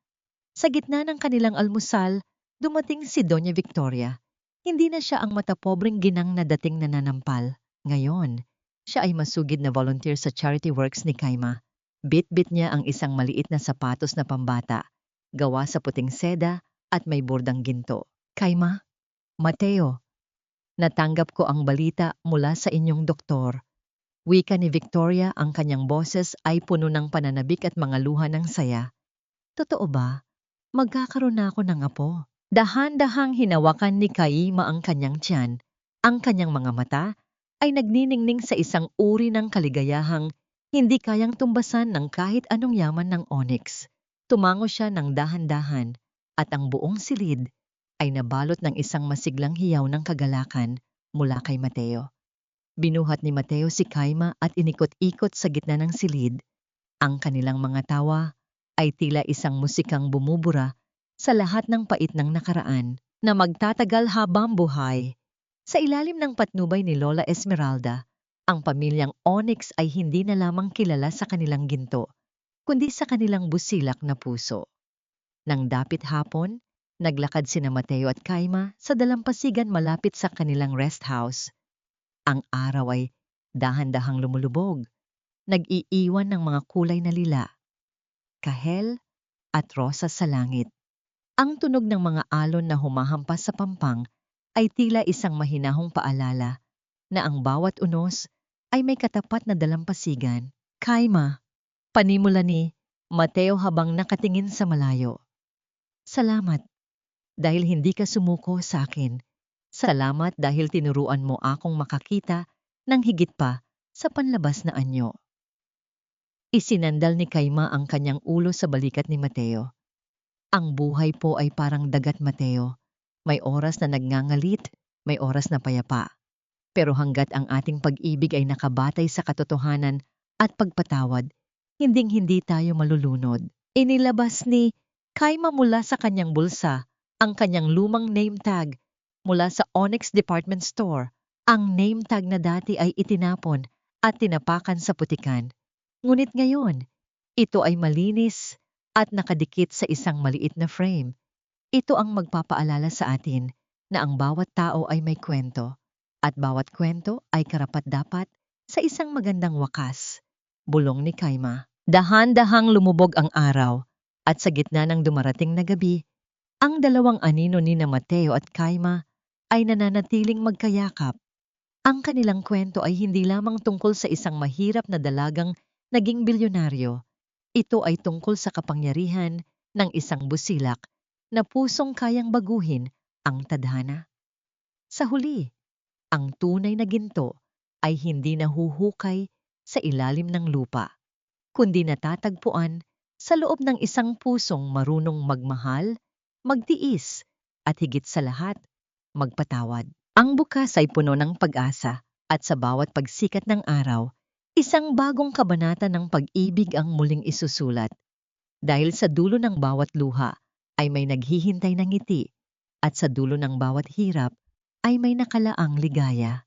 Sa gitna ng kanilang almusal, dumating si Doña Victoria. Hindi na siya ang matapobreng ginang na dating nananampal. Ngayon, siya ay masugid na volunteer sa charity works ni Kaima. Bit-bit niya ang isang maliit na sapatos na pambata, gawa sa puting seda at may bordang ginto. Kaima, Mateo, natanggap ko ang balita mula sa inyong doktor. Wika ni Victoria, ang kanyang boses ay puno ng pananabik at mga luha ng saya. Totoo ba? Magkakaroon na ako ng apo. Dahan-dahang hinawakan ni Kaima ang kanyang tiyan. Ang kanyang mga mata ay nagniningning sa isang uri ng kaligayahang hindi kayang tumbasan ng kahit anong yaman ng onyx. Tumango siya ng dahan-dahan at ang buong silid ay nabalot ng isang masiglang hiyaw ng kagalakan mula kay Mateo. Binuhat ni Mateo si Kaima at inikot-ikot sa gitna ng silid. Ang kanilang mga tawa ay tila isang musikang bumubura sa lahat ng pait ng nakaraan na magtatagal habang buhay. Sa ilalim ng patnubay ni Lola Esmeralda, ang pamilyang Onyx ay hindi na lamang kilala sa kanilang ginto, kundi sa kanilang busilak na puso. Nang dapit hapon, naglakad sina Mateo at Kaima sa dalampasigan malapit sa kanilang rest house. Ang araw ay dahan-dahang lumulubog, nag-iiwan ng mga kulay na lila, kahel at rosas sa langit. Ang tunog ng mga alon na humahampas sa pampang ay tila isang mahinahong paalala na ang bawat unos ay may katapat na dalampasigan. Kaima, panimula ni Mateo habang nakatingin sa malayo. Salamat dahil hindi ka sumuko sa akin. Salamat dahil tinuruan mo akong makakita ng higit pa sa panlabas na anyo. Isinandal ni Kaima ang kanyang ulo sa balikat ni Mateo. Ang buhay po ay parang dagat, Mateo. May oras na nagngangalit, may oras na payapa. Pero hanggat ang ating pag-ibig ay nakabatay sa katotohanan at pagpatawad, hinding-hindi tayo malulunod. Inilabas ni Kaima mula sa kanyang bulsa ang kanyang lumang name tag mula sa Onyx Department Store. Ang name tag na dati ay itinapon at tinapakan sa putikan. Ngunit ngayon, ito ay malinis at nakadikit sa isang maliit na frame. Ito ang magpapaalala sa atin na ang bawat tao ay may kwento at bawat kwento ay karapat-dapat sa isang magandang wakas. Bulong ni Kaima. Dahan-dahang lumubog ang araw at sa gitna ng dumarating na gabi, ang dalawang anino ni na Mateo at Kaima ay nananatiling magkayakap. Ang kanilang kwento ay hindi lamang tungkol sa isang mahirap na dalagang naging bilyonaryo. Ito ay tungkol sa kapangyarihan ng isang busilak na pusong kayang baguhin ang tadhana. Sa huli, ang tunay na ginto ay hindi nahuhukay sa ilalim ng lupa, kundi natatagpuan sa loob ng isang pusong marunong magmahal, magtiis, at higit sa lahat, magpatawad. Ang bukas ay puno ng pag-asa at sa bawat pagsikat ng araw, isang bagong kabanata ng pag-ibig ang muling isusulat. Dahil sa dulo ng bawat luha ay may naghihintay ng ngiti at sa dulo ng bawat hirap ay may nakalaang ligaya.